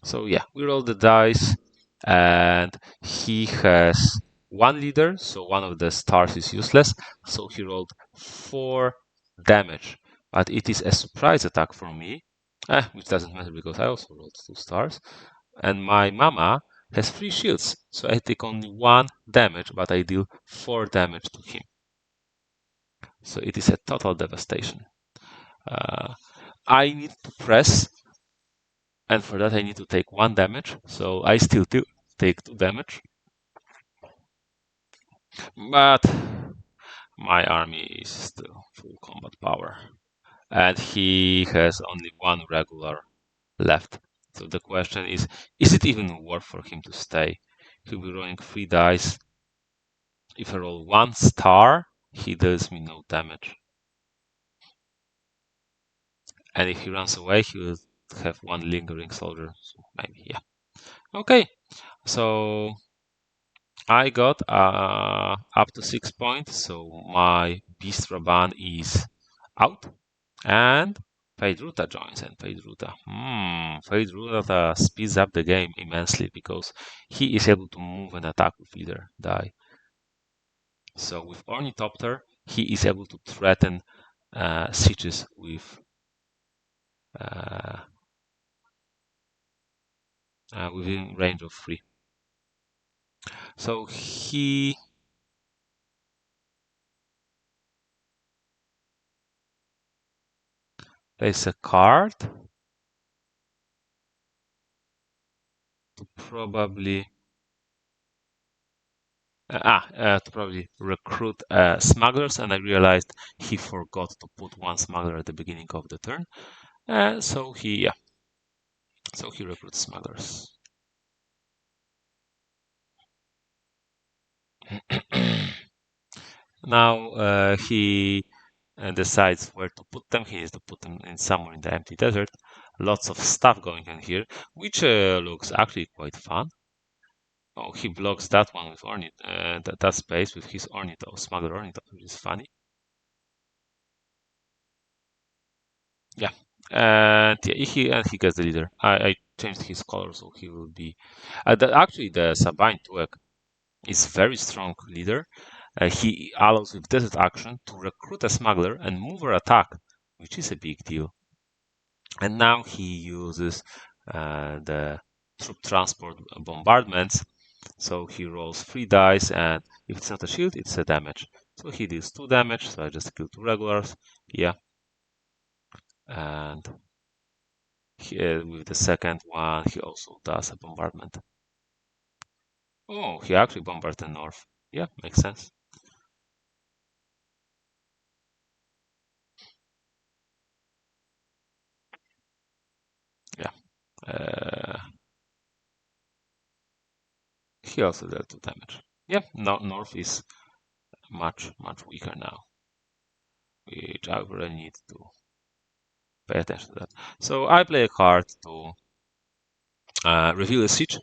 So yeah, we roll the dice, and he has 1 leader, so one of the stars is useless. So he rolled 4 damage, but it is a surprise attack for me, which doesn't matter because I also rolled 2 stars, and my mama has 3 shields, so I take only 1 damage, but I deal 4 damage to him. So it is a total devastation. Uh, I need to press And for that I need to take 1 damage, so I still take 2 damage. But my army is still full combat power. And he has only 1 regular left. So the question is it even worth for him to stay? He'll be rolling 3 dice. If I roll 1 star, he deals me no damage. And if he runs away, he will have 1 lingering soldier. So maybe, yeah. Okay, so I got up to 6 points, so my Beast Raban is out. And Feyd-Ruta joins, and Feyd-Ruta speeds up the game immensely because he is able to move and attack with either die. So with Ornithopter, he is able to threaten sieges with within range of 3. So he plays a card to probably recruit smugglers, and I realized he forgot to put 1 smuggler at the beginning of the turn. So he recruits smugglers. Now he decides where to put them. He needs to put them in somewhere in the empty desert. Lots of stuff going on here, which looks actually quite fun. Oh, he blocks that one with that space with his smuggler ornithopter, which is funny. Yeah, and yeah, he gets the leader. I changed his color so he will be. Actually, the Sabine Tuek is very strong leader. He allows with desert action to recruit a smuggler and move or attack, which is a big deal. And now he uses the troop transport bombardments. So he rolls 3 dice, and if it's not a shield, it's a damage. So he deals 2 damage, so I just kill 2 regulars. Yeah. And with the second one, he also does a bombardment. Oh, he actually bombarded the north. Yeah, makes sense. Yeah. He also dealt 2 damage. Yeah, north is much weaker now, which I really need to pay attention to that. So I play a card to reveal a siege,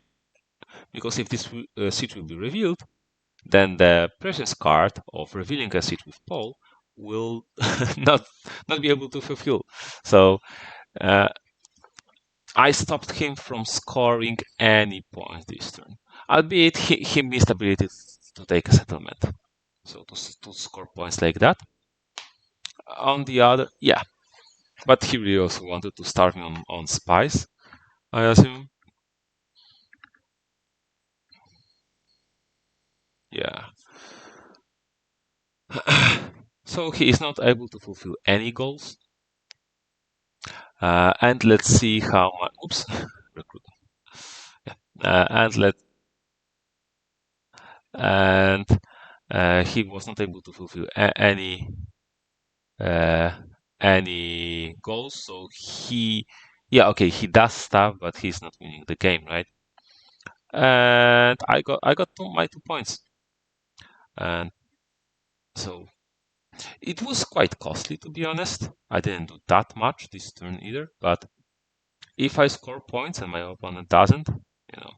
because if this siege will be revealed, then the precious card of revealing a siege with Paul will not be able to fulfill. So I stopped him from scoring any points this turn, albeit he missed ability to take a settlement. So to score points like that. On the other, yeah, but he really also wanted to start me on spies, I assume. Yeah. So he is not able to fulfill any goals. And let's see how much. Oops, recruit. Yeah. And he was not able to fulfill uh, any goals. So yeah, okay, he does stuff, but he's not winning the game, right? And I got my 2 points, and so it was quite costly, to be honest. I didn't do that much this turn either, but if I score points and my opponent doesn't, you know,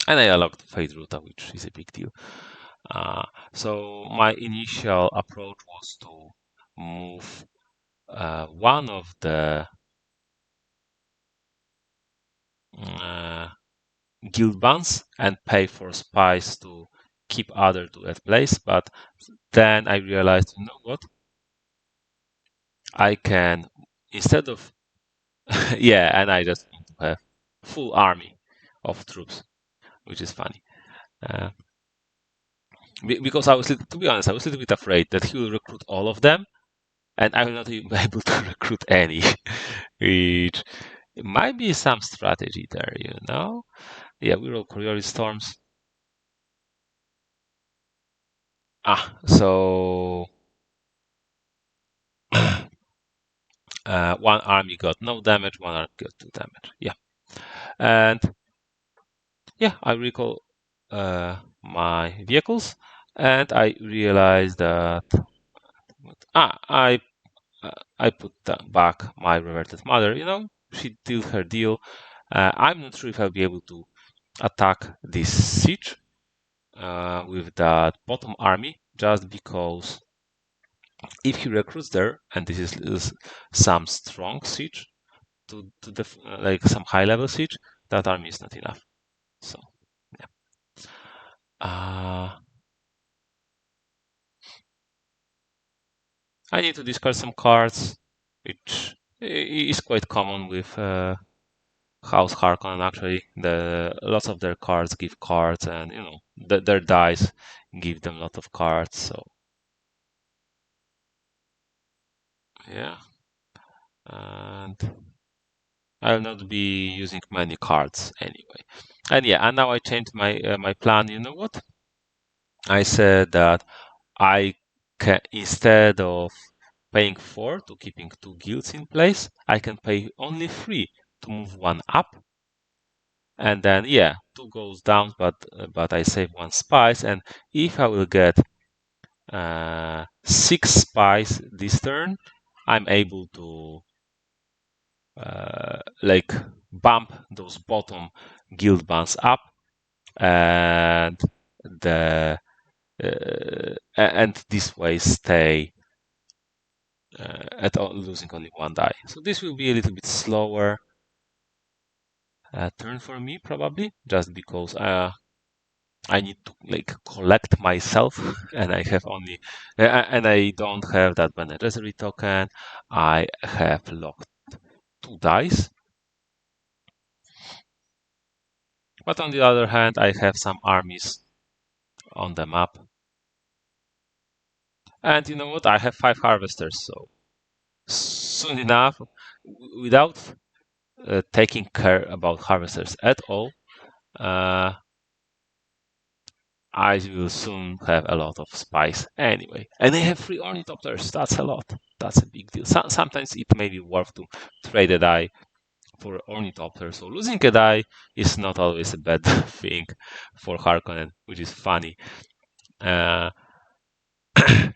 and I unlocked Feyd-Ruta, which is a big deal. So my initial approach was to move one of the guild bans and pay for spies to keep other two at place, but then I realized, you know what? I can, instead of yeah, and I just want to have full army of troops, which is funny. Uh, because I was, to be honest, I was a little bit afraid that he will recruit all of them, and I will not be able to recruit any. Which, It might be some strategy there, you know? Yeah, we roll Coriolis Storms. So one army got no damage, one army got 2 damage. Yeah. And yeah, I recall my vehicles, and I realized that ah, I put back my reverted mother. You know, she did her deal. I'm not sure if I'll be able to attack this siege with that bottom army, just because if he recruits there, and this is some strong siege to like some high level siege, that army is not enough. So yeah. Uh, I need to discard some cards, which is quite common with House Harkonnen. Actually, lots of their cards give cards, and you know their dice give them a lot of cards. So yeah, and I'll not be using many cards anyway. And yeah, and now I changed my plan. You know what? I said that I can, instead of paying 4 to keeping 2 guilds in place, I can pay only 3 to move one up, and then yeah, 2 goes down, but I save 1 spice, and if I will get 6 spice this turn, I'm able to like bump those bottom guild bans up, and the and this way stay at all, losing only 1 die. So this will be a little bit slower turn for me probably, just because I need to like collect myself, and I have only and I don't have that Bene Gesserit token. I have locked 2 dice, but on the other hand, I have some armies on the map, and you know what? I have 5 harvesters, so soon enough, without taking care about harvesters at all, uh, I will soon have a lot of spice anyway. And I have 3 ornithopters. That's a lot. That's a big deal. Sometimes it may be worth to trade a die for ornithopter. So losing a die is not always a bad thing for Harkonnen, which is funny. Uh,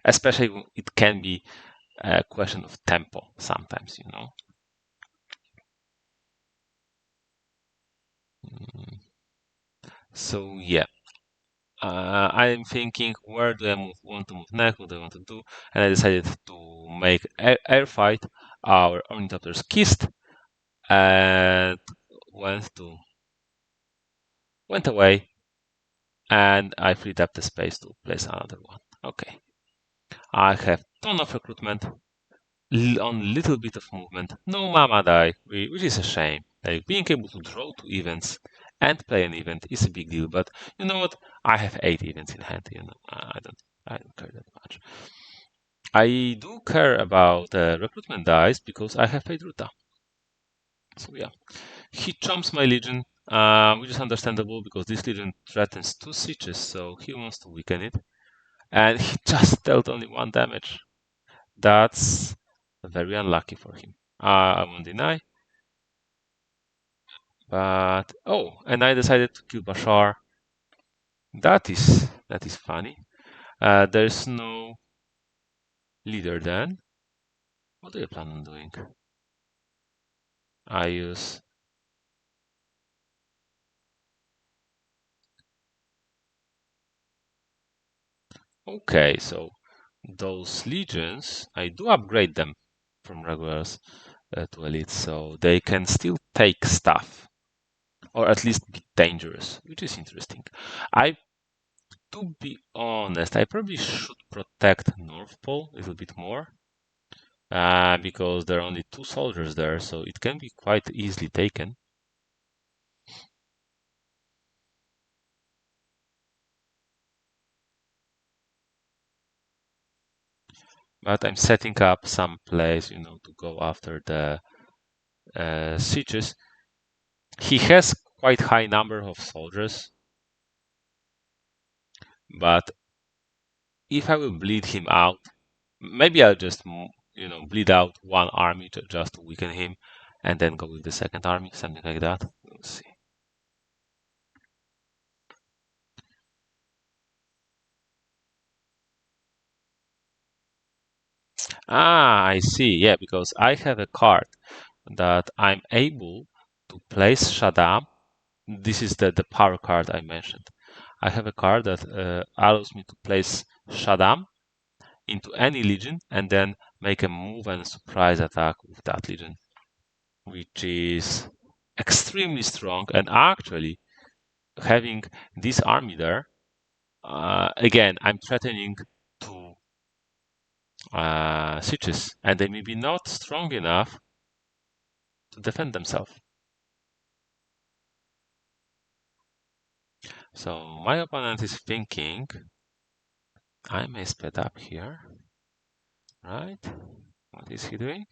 especially it can be a question of tempo sometimes, you know. Mm. So yeah. I'm thinking, where do I want to move next? What do I want to do? And I decided to make air fight our ornithopters kissed, and went to went away, and I freed up the space to place another one. Okay, I have ton of recruitment, on little bit of movement, no mama die, which is a shame. Like being able to draw 2 events and play an event is a big deal, but you know what? I have 8 events in hand. You know, I don't care that much. I do care about recruitment dice because I have paid Ruta. So yeah, he trumps my legion, which is understandable because this legion threatens 2 sieges, so he wants to weaken it, and he just dealt only 1 damage. That's very unlucky for him. I won't deny, but oh, and I decided to kill Bashar. That is funny. There's no leader then. What do you plan on doing? I use okay, so those legions, I do upgrade them from regulars to elites, so they can still take stuff, or at least be dangerous, which is interesting. I, to be honest, I probably should protect North Pole a little bit more, because there are only 2 soldiers there, so it can be quite easily taken. But I'm setting up some plays, you know, to go after the sieges. He has quite high number of soldiers, but if I will bleed him out, maybe I'll just bleed out one army just to weaken him, and then go with the second army, something like that. We'll see. Ah, I see. Yeah, because I have a card that I'm able to place Shaddam. This is the power card I mentioned. I have a card that allows me to place Shaddam into any legion and then make a move and surprise attack with that legion, which is extremely strong. And actually, having this army there, again, I'm threatening two sieges, and they may be not strong enough to defend themselves. So my opponent is thinking I may speed up here, right? What is he doing?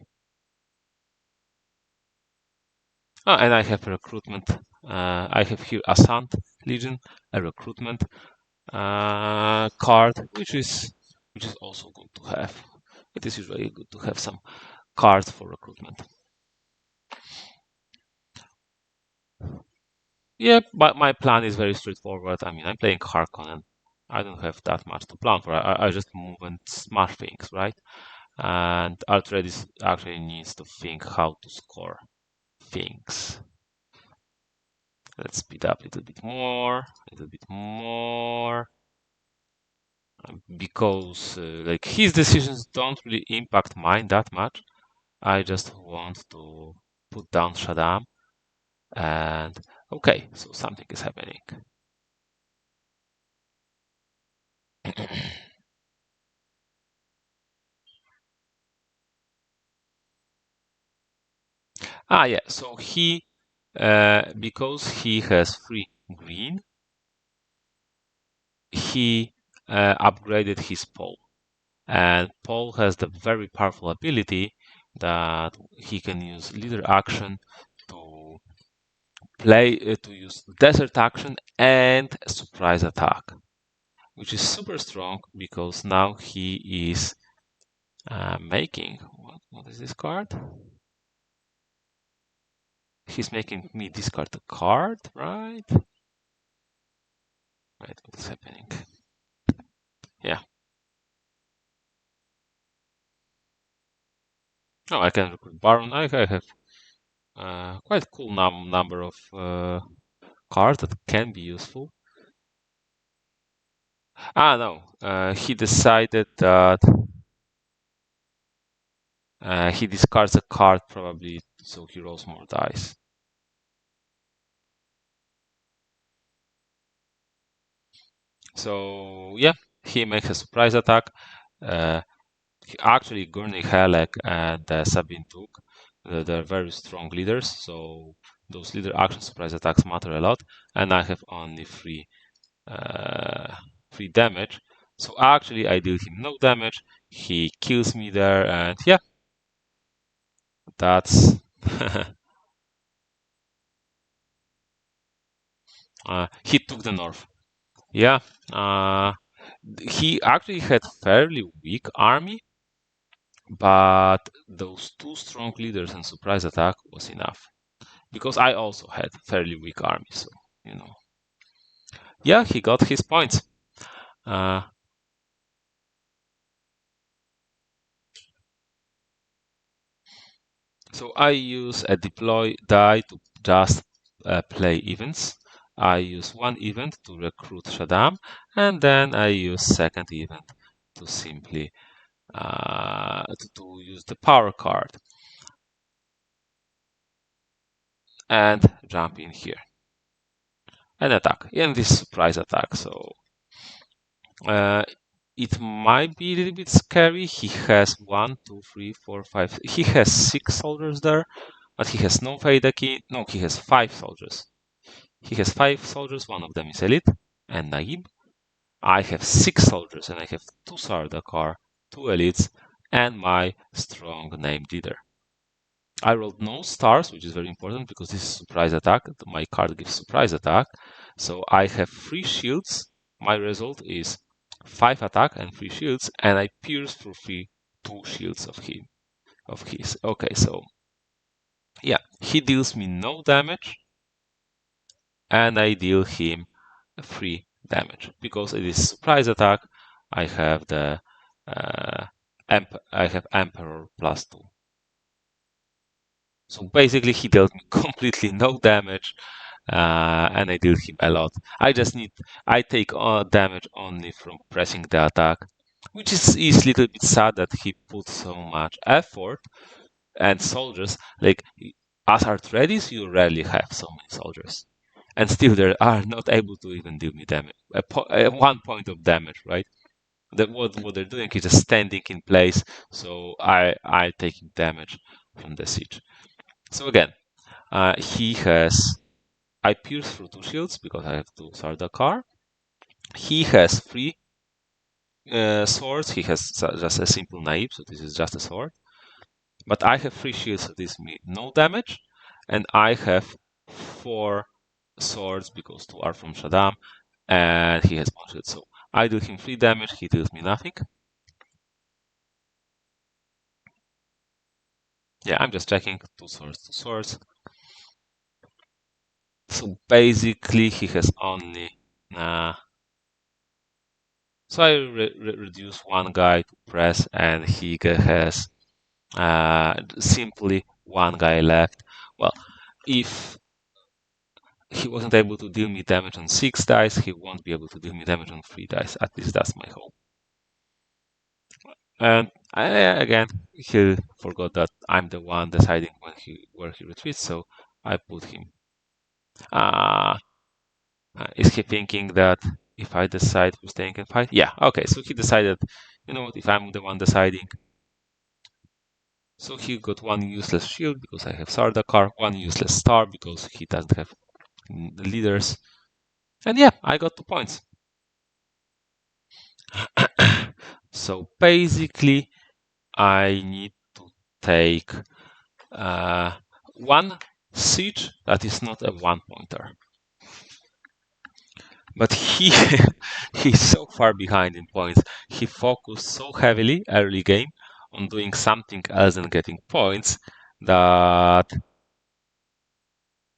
Oh, and I have a recruitment. I have here Asant Legion, a recruitment card, which is also good to have. It is usually good to have some cards for recruitment. Yeah, but my plan is very straightforward. I mean, I'm playing Harkonnen. I don't have that much to plan for. I just move and smash things, right? And Altredis actually needs to think how to score things. Let's speed up a little bit more, because like his decisions don't really impact mine that much. I just want to put down Shaddam, and okay, so something is happening. Yeah, so he because he has 3 green, he upgraded his pole. And Paul has the very powerful ability that he can use leader action to to use desert action and surprise attack, which is super strong because now he is making what is this card? He's making me discard the card, right? Right, what is happening? Yeah. Oh, I can recruit Baron. I have quite cool number of cards that can be useful. No. He decided that he discards a card probably so he rolls more dice. So yeah, he makes a surprise attack. Actually, Gurney Halleck and Sabine Took, they're very strong leaders, so those leader action surprise attacks matter a lot. And I have only free damage. So actually, I deal him no damage. He kills me there, and yeah, that's. He took the north. Yeah, he actually had fairly weak army, but those 2 strong leaders and surprise attack was enough. Because I also had fairly weak army, so you know. Yeah, he got his points. Uh, so I use a deploy die to just play events. I use one event to recruit Shaddam, and then I use second event to simply to use the power card and jump in here and attack. And this surprise attack, so uh, it might be a little bit scary. He has 1, 2, 3, 4, 5. He has 6 soldiers there, but he has no Feidaki. No, he has 5 soldiers. He has 5 soldiers. One of them is elite and Naib. I have 6 soldiers, and I have 2 Sardakar, 2 elites, and my strong named leader. I rolled no stars, which is very important because this is surprise attack. My card gives surprise attack. So I have 3 shields. My result is 5 attack and 3 shields, and I pierce through 2 shields of his. Okay, so yeah, he deals me no damage, and I deal him 3 damage. Because it is surprise attack, I have the I have Emperor +2. So basically, he dealt me completely no damage, and I deal him a lot. I take damage only from pressing the attack, which is a little bit sad that he put so much effort and soldiers. Like, as Arthredes, you rarely have so many soldiers, and still they are not able to even deal me damage. 1 point of damage, right? What they're doing is just standing in place, so I taking damage from the siege. So again, I pierce through 2 shields because I have 2 Sardakar. He has 3 swords. He has just a simple naive, so this is just a sword. But I have 3 shields, so this means no damage. And I have 4 swords because 2 are from Shaddam, and he has 1 shield. So I deal him 3 damage, he deals me nothing. Yeah, I'm just checking. 2 swords, 2 swords. So basically, he has only. So I reduce 1 guy to press, and he has simply 1 guy left. Well, if he wasn't able to deal me damage on 6 dice, he won't be able to deal me damage on 3 dice. At least that's my hope. And again, he forgot that I'm the one deciding where he retreats, so I put him. Is he thinking that if I decide who's staying and fight? Yeah, okay, so he decided, you know what, if I'm the one deciding. So he got 1 useless shield because I have Sardakar, 1 useless star because he doesn't have leaders. And yeah, I got 2 points. So basically, I need to take 1 siege that is not a 1-pointer. But he's so far behind in points. He focused so heavily early game on doing something else than getting points that,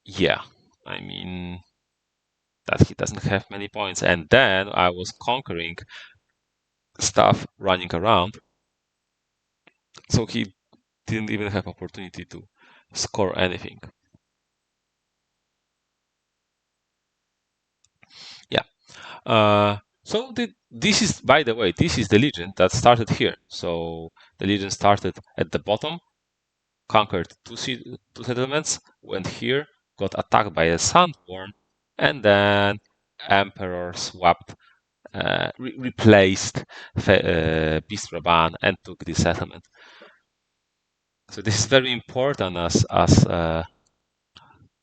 yeah, I mean, that he doesn't have many points. And then I was conquering stuff running around, so he didn't even have opportunity to score anything. Yeah. So this is, by the way, this is the Legion that started here. So the Legion started at the bottom, conquered 2 settlements, went here, got attacked by a sandworm, and then Emperor swapped, replaced Beast Raban and took this settlement. So this is very important as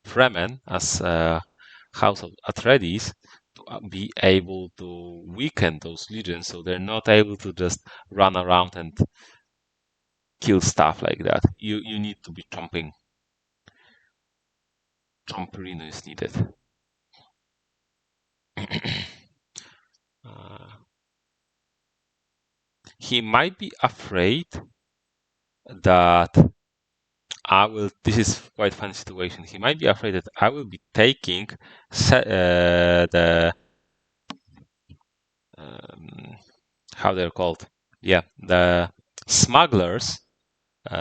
Fremen, as House of Atreides, to be able to weaken those legions so they're not able to just run around and kill stuff like that. You need to be chomping. Chomperino is needed. He might be afraid that I will. This is quite funny situation. He might be afraid that I will be taking the how they're called. Yeah, the smugglers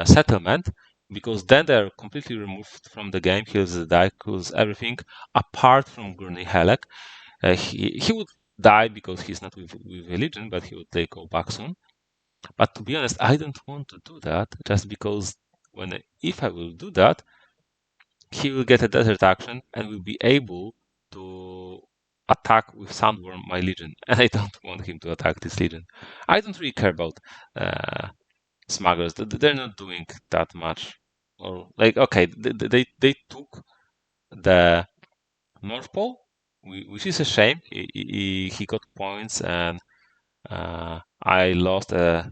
settlement, because then they're completely removed from the game. Kills the die, kills everything apart from Gurney Halleck. He would die because he's not with religion, but he would go back soon. But to be honest, I don't want to do that just because if I will do that, he will get a desert action and will be able to attack with Sandworm my legion, and I don't want him to attack this legion. I don't really care about smugglers. They're not doing that much. Or like, okay, they took the North Pole, which is a shame. He got points, and I lost a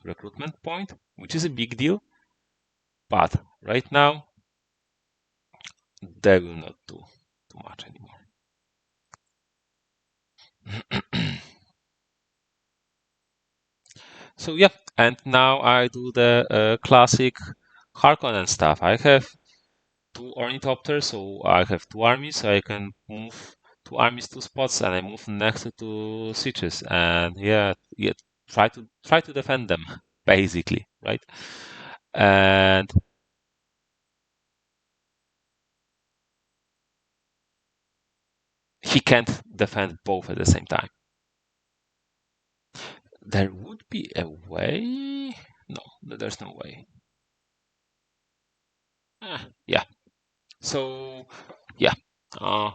recruitment point, which is a big deal. But right now, they will not do too much anymore. So yeah, and now I do the classic Harkonnen stuff. I have two ornithopters, so I have two armies, so I can move two armies to spots, and I move next to two sieges, and yeah, try to defend them, basically, right? And he can't defend both at the same time. There would be a way. No, there's no way. Yeah. So yeah. Uh,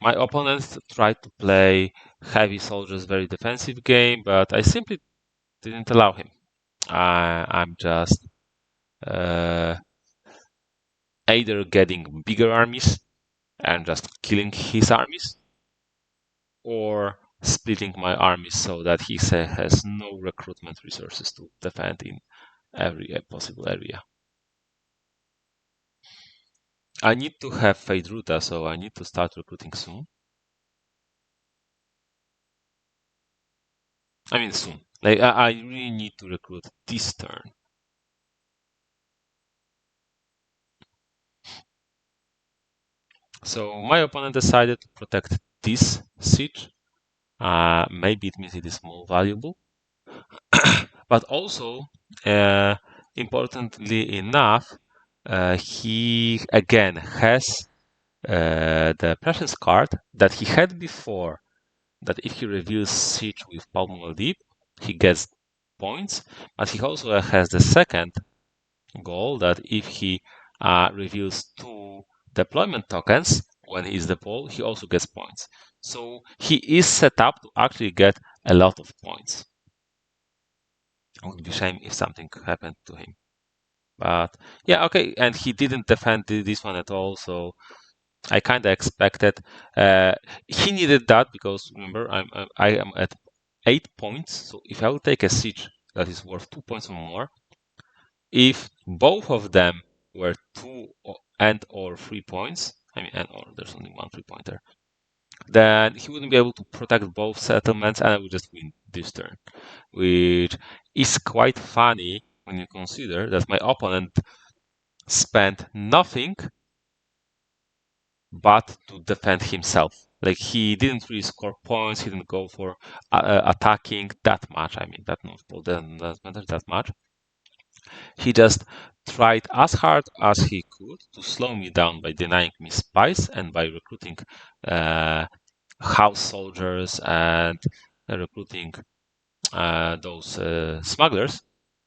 my opponents tried to play heavy soldiers, very defensive game, but I simply didn't allow him. I'm just uh, either getting bigger armies and just killing his armies, or splitting my armies so that he has no recruitment resources to defend in every possible area. I need to have Fate Ruta, so I need to start recruiting soon. I mean soon. Like I really need to recruit this turn. So my opponent decided to protect this siege. Maybe it means it is more valuable. But also, importantly enough, he again has the prescience card that he had before, that if he reveals siege with Palm Deep, he gets points, but he also has the second goal that if he reveals two deployment tokens when he's deployed, he also gets points. So he is set up to actually get a lot of points. It would be a shame if something happened to him. But yeah, okay, and he didn't defend this one at all, so I kind of expected. He needed that because remember, I am at 8 points, so if I will take a siege that is worth 2 points or more, if both of them were and or 3 points, I mean, and or there's only one 3 pointer, then he wouldn't be able to protect both settlements, and I would just win this turn, which is quite funny when you consider that my opponent spent nothing but to defend himself. Like he didn't really score points, he didn't go for attacking that much. I mean, that doesn't matter that much. He just tried as hard as he could to slow me down by denying me spies and by recruiting house soldiers and recruiting those smugglers.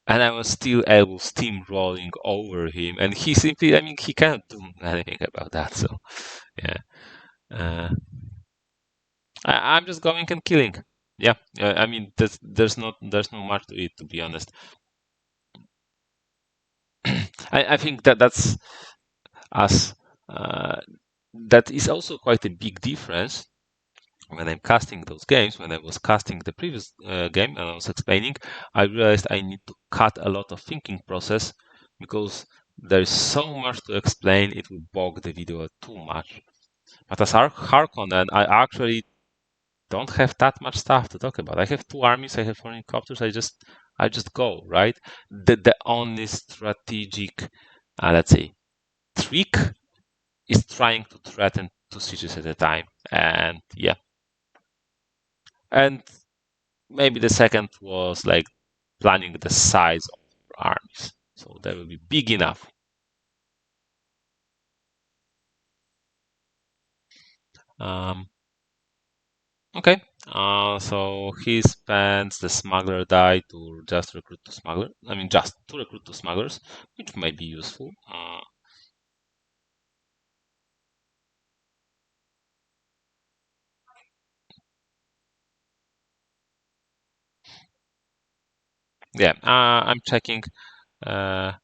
And I was still able steamrolling over him, and he simply, I mean, he cannot do anything about that. So, yeah, I'm just going and killing. Yeah, I mean, there's no much to it, to be honest. I think that's as that is also quite a big difference when I'm casting those games. When I was casting the previous game and I was explaining, I realized I need to cut a lot of thinking process because there's so much to explain, it will bog the video too much. But as Harkonnen, I actually don't have that much stuff to talk about. I have two armies, I have four helicopters, I just go, right? The only strategic, let's say, trick is trying to threaten two sieges at a time. And yeah. And maybe the second was like planning the size of armies. So that will be big enough. Um, okay. So he spends the smuggler die to just recruit two smugglers. I mean, just to recruit two smugglers, which may be useful. Yeah, I'm checking how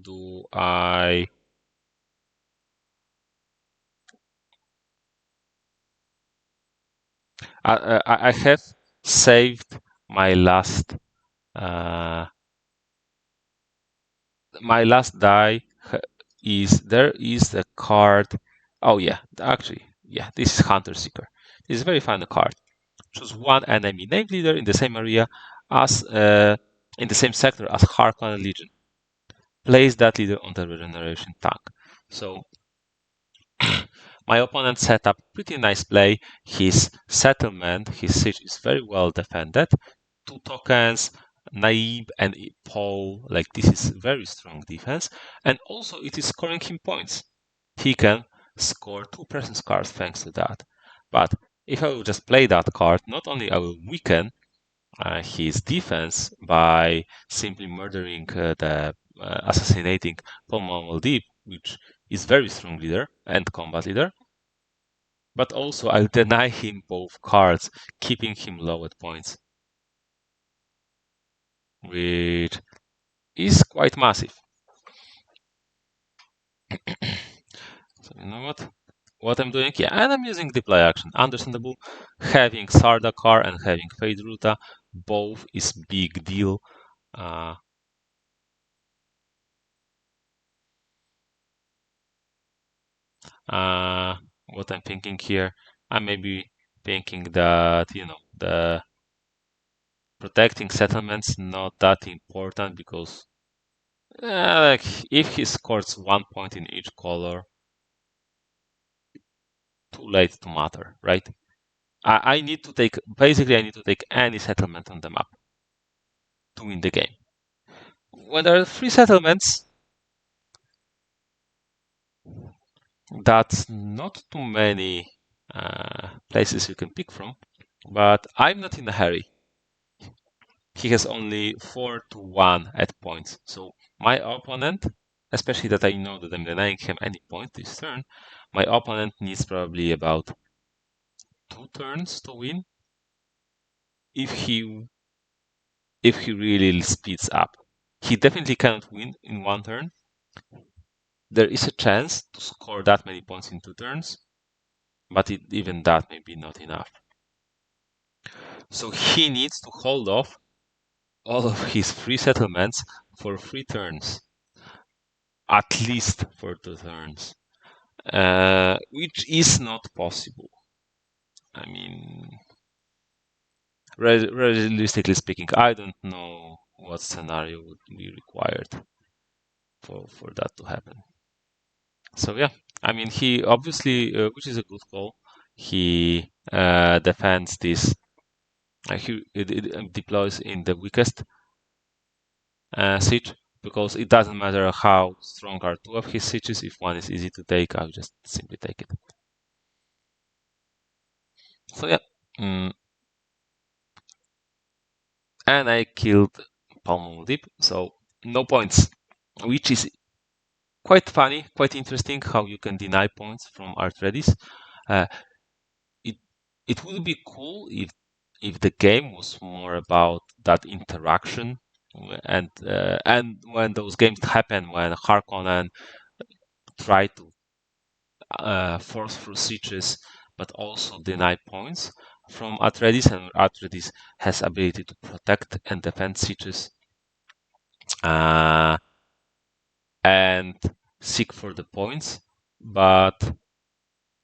do I have saved my last my last die is there is a card. Oh yeah, actually, yeah, this is Hunter Seeker. This is a very fun card. Choose one enemy named leader in the same area as in the same sector as Harkonnen Legion. Place that leader on the regeneration tank. So my opponent set up pretty nice play. His settlement, his siege is very well defended. 2 tokens, Naib and Paul, like this is very strong defense. And also it is scoring him points. He can score 2 presence cards thanks to that. But if I will just play that card, not only I will weaken his defense by simply murdering assassinating Paul Deep, which is very strong leader and combat leader, but also I'll deny him both cards, keeping him low at points, which is quite massive. So you know what? What I'm doing? Yeah, and I'm using deploy action. Understandable. Having Sardakar and having Fade Ruta, both is big deal. Uh, uh, what I'm thinking here, I may be thinking that the protecting settlements not that important because like if he scores 1 point in each color, too late to matter, right? I need to take basically I need to take any settlement on the map to win the game. When there are 3 settlements, that's not too many places you can pick from. But I'm not in a hurry. He has only 4 to 1 at points. So my opponent, especially that I know that I'm denying him any point this turn, my opponent needs probably about 2 turns to win if he really speeds up. He definitely cannot win in 1 turn. There is a chance to score that many points in 2 turns, but even that may be not enough. So he needs to hold off all of his free settlements for 3 turns, at least for 2 turns, which is not possible. I mean, realistically speaking, I don't know what scenario would be required for that to happen. So yeah, I mean, he obviously, which is a good call, he defends this. He deploys in the weakest siege because it doesn't matter how strong are 2 of his sieges. If one is easy to take, I'll just simply take it. So yeah, and I killed Palmo Deep, so no points, which is quite funny, quite interesting how you can deny points from Arthretis. Uh, it it would be cool if the game was more about that interaction, and when those games happen, when Harkonnen try to force through sieges, but also deny points from Atreides, and Atreides has ability to protect and defend sieges uh, and seek for the points. But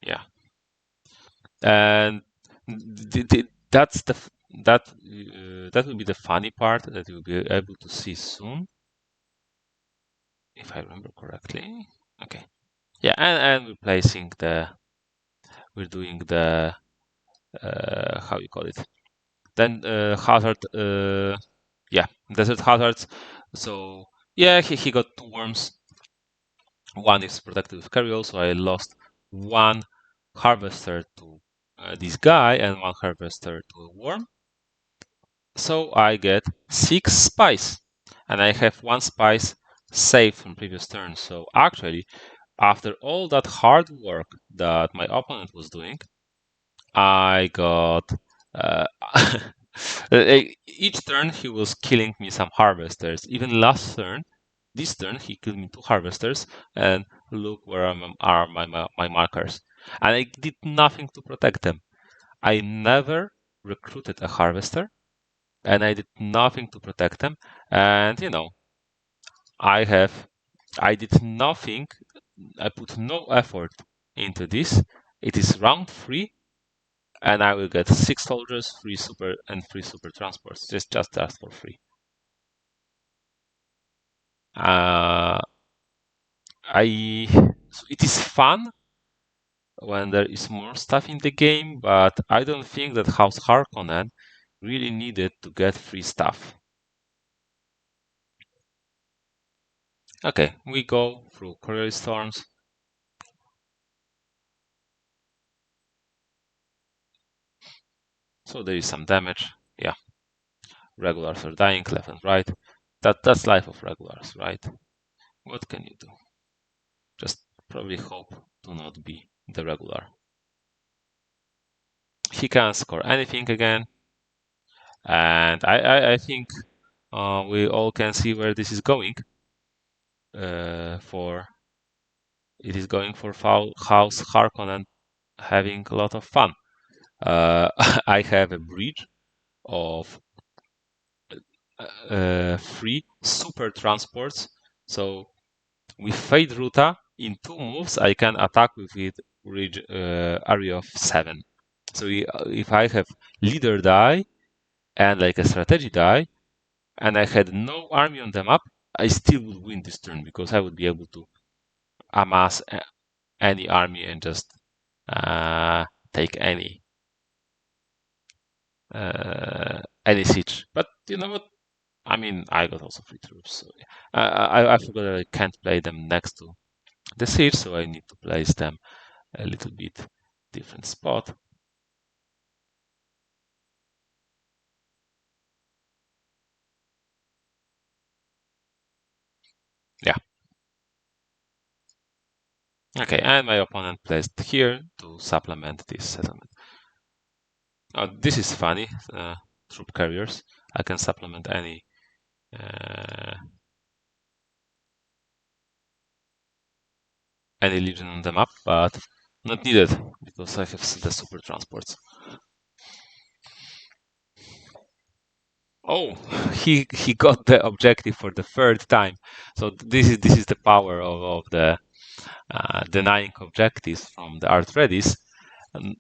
yeah, and that's that will be the funny part that you'll be able to see soon, if I remember correctly. Okay, yeah, and we're doing the how you call it, then hazard, yeah, desert hazards. So yeah, he got 2 worms. One is protected with carriol, so I lost 1 harvester to this guy and 1 harvester to a worm. So I get 6 spice, and I have 1 spice saved from previous turn. So actually, after all that hard work that my opponent was doing, I got uh, each turn he was killing me some harvesters. Even last turn, this turn he killed me 2 harvesters, and look where are my markers. And I did nothing to protect them. I never recruited a harvester, and I did nothing to protect them. And I did nothing. I put no effort into this. It is round 3, and I will get 6 soldiers, 3 super, and 3 super transports. Just for free. Uh, so it is fun when there is more stuff in the game, but I don't think that House Harkonnen really needed to get free stuff. Okay, we go through Courier Storms. So there is some damage. Yeah, regulars are dying left and right. That's life of regulars, right? What can you do? Just probably hope to not be the regular. He can't score anything again, and I think we all can see where this is going. For it is going for House Harkonnen having a lot of fun. I have a bridge of 3 super transports. So with Fade Ruta, in 2 moves, I can attack with it bridge area of 7. So if I have leader die and like a strategy die, and I had no army on the map, I still would win this turn because I would be able to amass any army and just take any siege. But you know what? I mean, I got also 3 troops. So yeah. I forgot that I can't play them next to the siege, so I need to place them a little bit different spot. Yeah. Okay, and my opponent placed here to supplement this settlement. Oh, this is funny. Troop carriers. I can supplement uh, any legion on the map, but not needed because I have the super transports. Oh, he got the objective for the 3rd time. So this is the power of the denying objectives from the art readies. And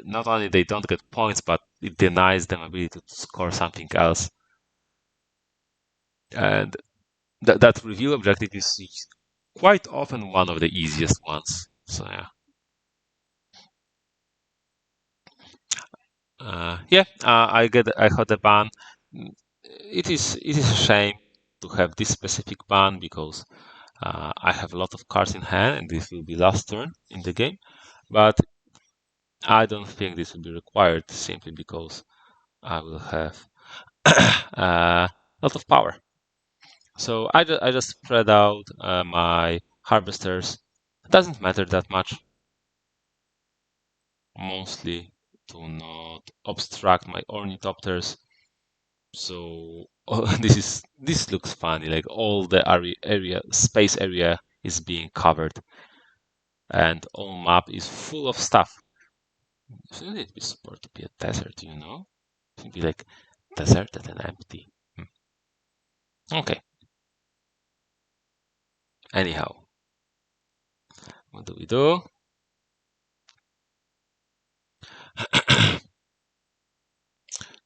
not only they don't get points, but it denies them ability to score something else. And that review objective is quite often one of the easiest ones. So yeah. I got the ban. It is a shame to have this specific ban because I have a lot of cards in hand and this will be last turn in the game. But I don't think this will be required simply because I will have a lot of power. So I just spread out my harvesters. It doesn't matter that much. Mostly to not obstruct my ornithopters. So this looks funny. Like all the space area is being covered, and all map is full of stuff. Shouldn't it be supposed to be a desert? It should be like deserted and empty. Okay. Anyhow, what do we do?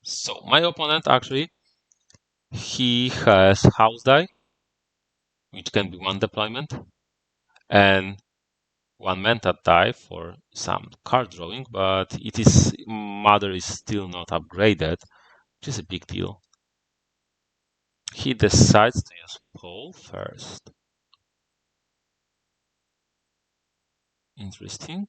So my opponent actually he has house die, which can be 1 deployment, and 1 mentat die for some card drawing, but mother is still not upgraded, which is a big deal. He decides to use pole first. Interesting.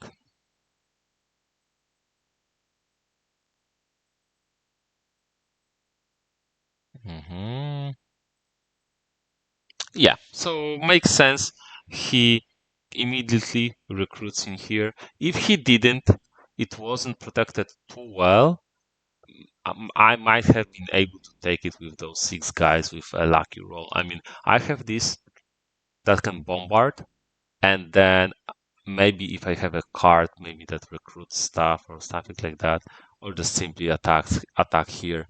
Yeah, so makes sense. He immediately recruits in here. If he didn't, it wasn't protected too well. I might have been able to take it with those 6 guys with a lucky roll. I mean, I have this that can bombard, and then maybe if I have a card, maybe that recruits stuff or something like that, or just simply attack here.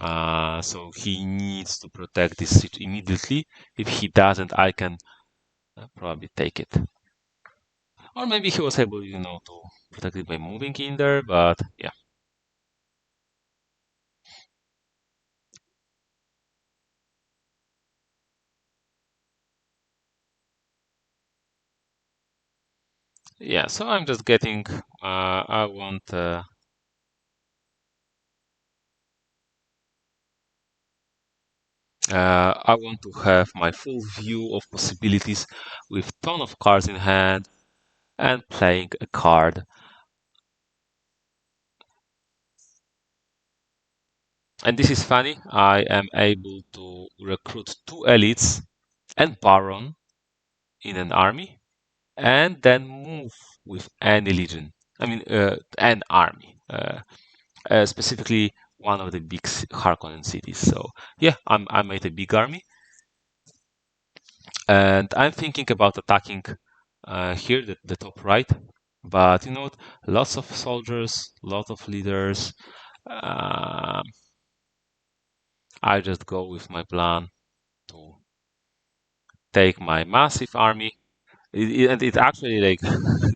So he needs to protect this city immediately. If he doesn't, I can probably take it. Or maybe he was able, to protect it by moving in there, but yeah. Yeah, so I'm just getting, I want to have my full view of possibilities with ton of cards in hand and playing a card. And this is funny, I am able to recruit two elites and Baron in an army and then move with any legion. I mean, an army, specifically one of the big Harkonnen cities. So yeah, I made a big army, and I'm thinking about attacking here, the top right. But you know what? Lots of soldiers, lots of leaders. Uh, I just go with my plan to take my massive army. And it actually like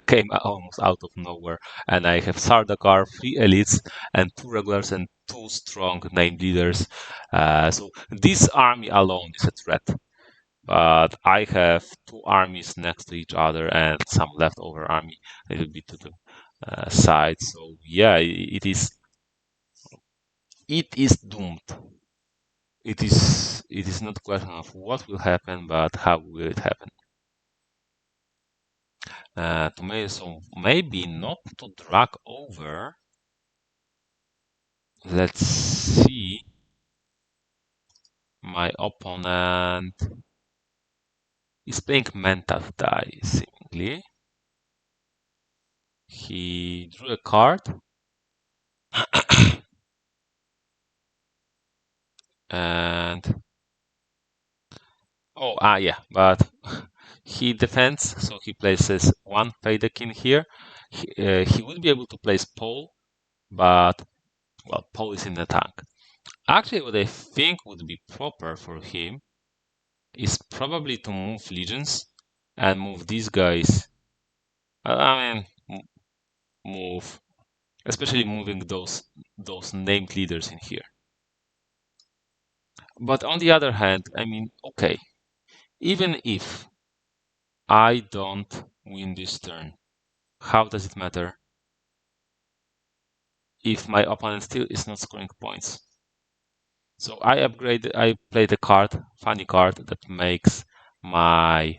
came almost out of nowhere. And I have Sardaukar, three elites, and two regulars and two strong named leaders. So this army alone is a threat. But I have two armies next to each other and some leftover army a little bit to the side. So yeah, it is doomed. It is not a question of what will happen, but how will it happen. So maybe not to drag over. Let's see. My opponent is playing mental die, seemingly. He drew a card and yeah, but he defends, so he places one Feydekin here. He would be able to place Paul, but well, Paul is in the tank. Actually, what I think would be proper for him is probably to move legions and move these guys. I mean, move, especially moving those named leaders in here. But on the other hand, I mean, okay, even if I don't win this turn, how does it matter if my opponent still is not scoring points? So I played a card, funny card, that makes my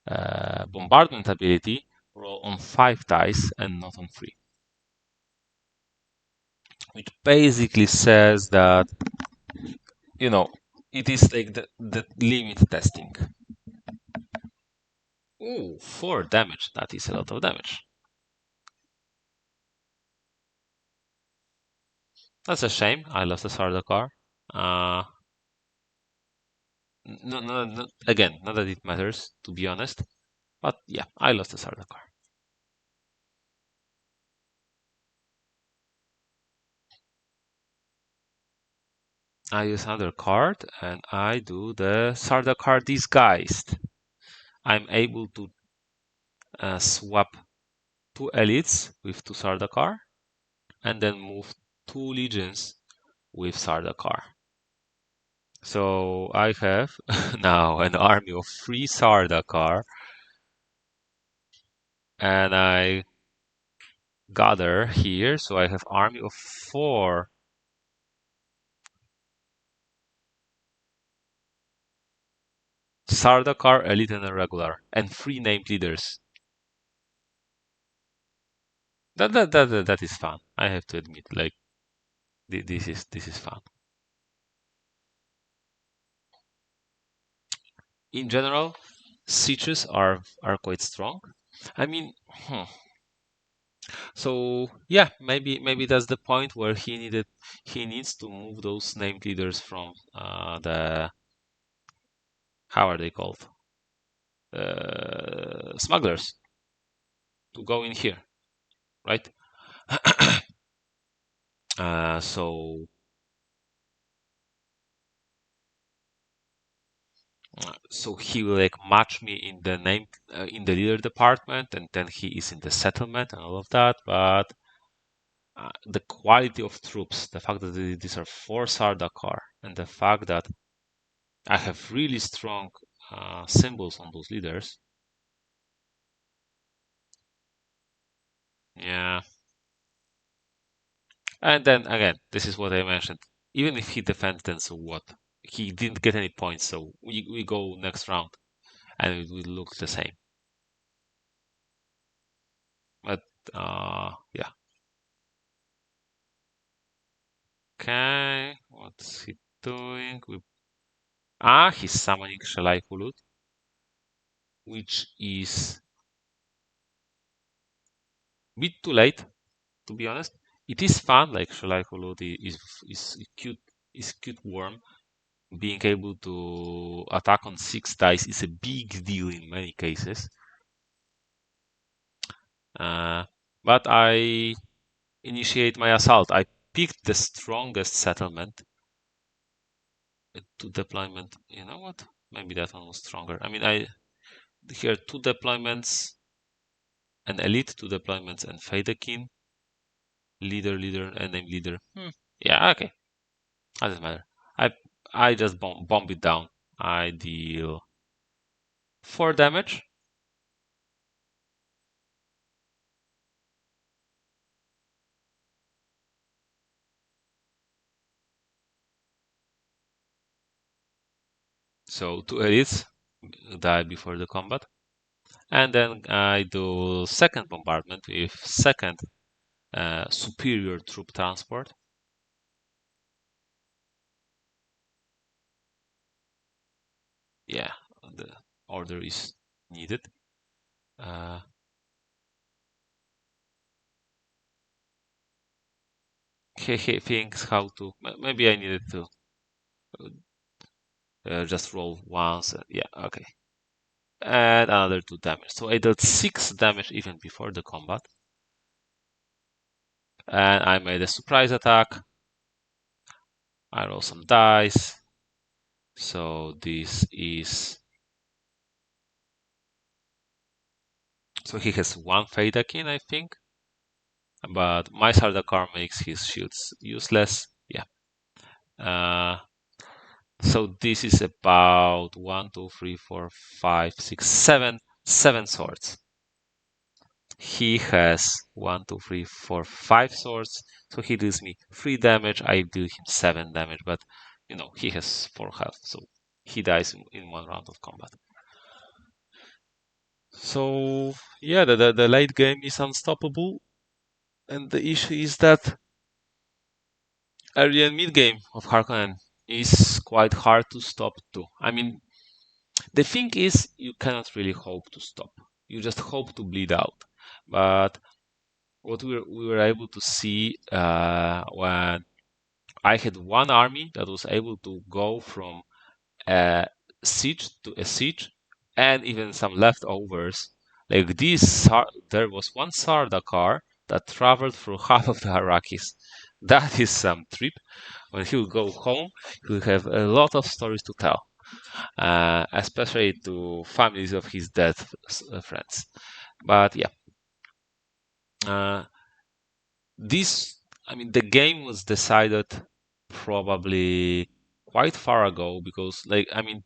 bombardment ability roll on 5 dice and not on 3. Which basically says that, you know, it is like the limit testing. Ooh, 4 damage. That is a lot of damage. That's a shame. I lost a Sardaukar. Uh, no, no, no, again, not that it matters, to be honest. But yeah, I lost a Sardaukar. I use another card and I do the Sardaukar Disguised. I'm able to swap two elites with two Sardaukar and then move two legions with Sardaukar. So I have now an army of 3 Sardaukar and I gather here, so I have army of 4 Sardaukar, elite and a regular, and 3 named leaders. That is fun. I have to admit, like this is fun. In general, sieges are quite strong. I mean, so yeah, maybe that's the point where he needs to move those named leaders from the, how are they called, smugglers, to go in here, right? So So he will like match me in the name in the leader department, and then he is in the settlement and all of that. But the quality of troops, the fact that these are four Sardakar, and the fact that I have really strong symbols on those leaders. Yeah. And then again, this is what I mentioned. Even if he defends, then so what? He didn't get any points, so we go next round, and it will look the same. But yeah. Okay, what's he doing? He's summoning Shalai Hulut, which is a bit too late, to be honest. It is fun, like Shalai Hulut is cute worm. Being able to attack on 6 dice is a big deal in many cases. Uh, but I initiate my assault. I picked the strongest settlement to deployment. You know what? Maybe that one was stronger. I mean, I here 2 deployments, an elite, 2 deployments, and Faidakin. Leader, and name leader. Yeah, okay. Doesn't matter. I I just bomb it down. I deal 4 damage. So 2 elites die before the combat. And then I do second bombardment with second superior troop transport. Yeah, the order is needed. He thinks how to. Maybe I needed to just roll once. Yeah, okay. And another 2 damage. So I dealt 6 damage even before the combat. And I made a surprise attack. I roll some dice. So this is. So he has 1 Faidakin, I think. But my Sardakar makes his shields useless. Yeah. Uh, so this is about 7 swords. He has 5 swords, so he deals me 3 damage. I deal him 7 damage, but he has 4 health, so he dies in 1 round of combat. So yeah, the late game is unstoppable, and the issue is that early and mid game of Harkonnen is quite hard to stop too. I mean, the thing is, you cannot really hope to stop. You just hope to bleed out. But what we were able to see when I had one army that was able to go from a siege to a siege, and even some leftovers. Like this, there was one Sardakar that traveled through half of the Arrakis. That is some trip. When he will go home, he will have a lot of stories to tell, especially to families of his dead friends. But yeah, uh, this, I mean, the game was decided probably quite far ago because, like, I mean,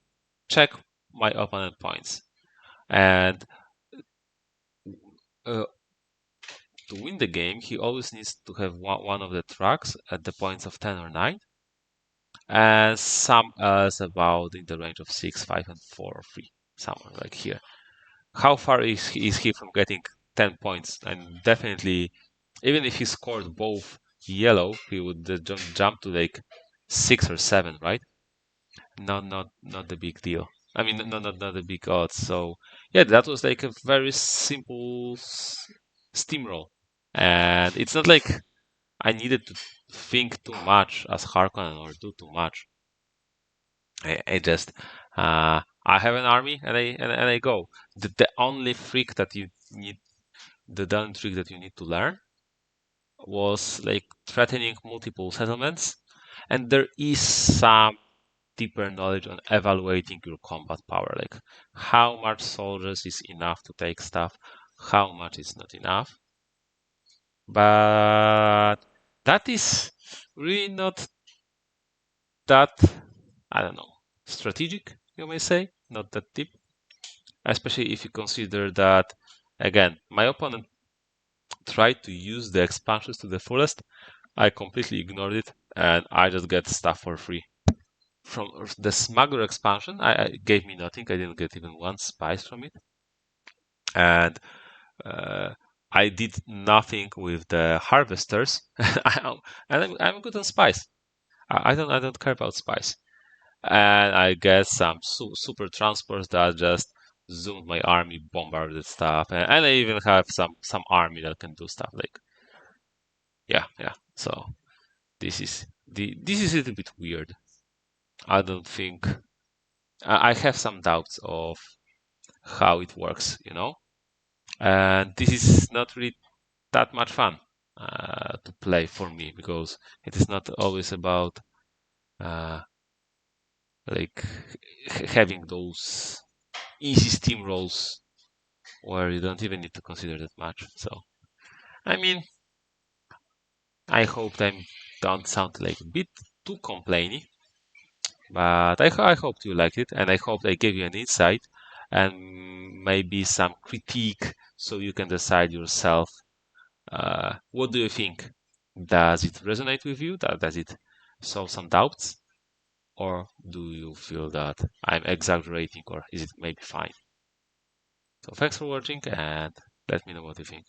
check my opponent points. And uh, to win the game, he always needs to have one of the tracks at the points of 10 or 9, and some else about in the range of 6, 5, and 4 or 3, somewhere like here. How far is he from getting 10 points? And definitely, even if he scored both yellow, he would jump to like 6 or 7, right? Not the big deal. I mean, not the big odds. So yeah, that was like a very simple steamroll, and it's not like I needed to think too much as Harkonnen or do too much. I just I have an army and I go. The only trick that you need, the only trick that you need to learn was like threatening multiple settlements, and there is some deeper knowledge on evaluating your combat power, like how much soldiers is enough to take stuff, how much is not enough. But that is really not that, I don't know, strategic, you may say, not that deep, especially if you consider that, again, my opponent tried to use the expansions to the fullest. I completely ignored it, and I just get stuff for free. From the smuggler expansion, I gave me nothing. I didn't get even one spice from it, and I did nothing with the harvesters. And I'm good on spice. I don't care about spice. And I get some super transports that just zoomed my army, bombarded stuff, and I even have some army that can do stuff like yeah. So this is a little bit weird. I don't think I have some doubts of how it works, and this is not really that much fun to play for me because it is not always about uh, like having those easy steamrolls where you don't even need to consider that much. So I mean, I hope I don't sound like a bit too complainy, but I hope you liked it, and I hope I gave you an insight and maybe some critique so you can decide yourself. What do you think? Does it resonate with you? Does it solve some doubts? Or do you feel that I'm exaggerating, or is it maybe fine? So thanks for watching, and let me know what you think.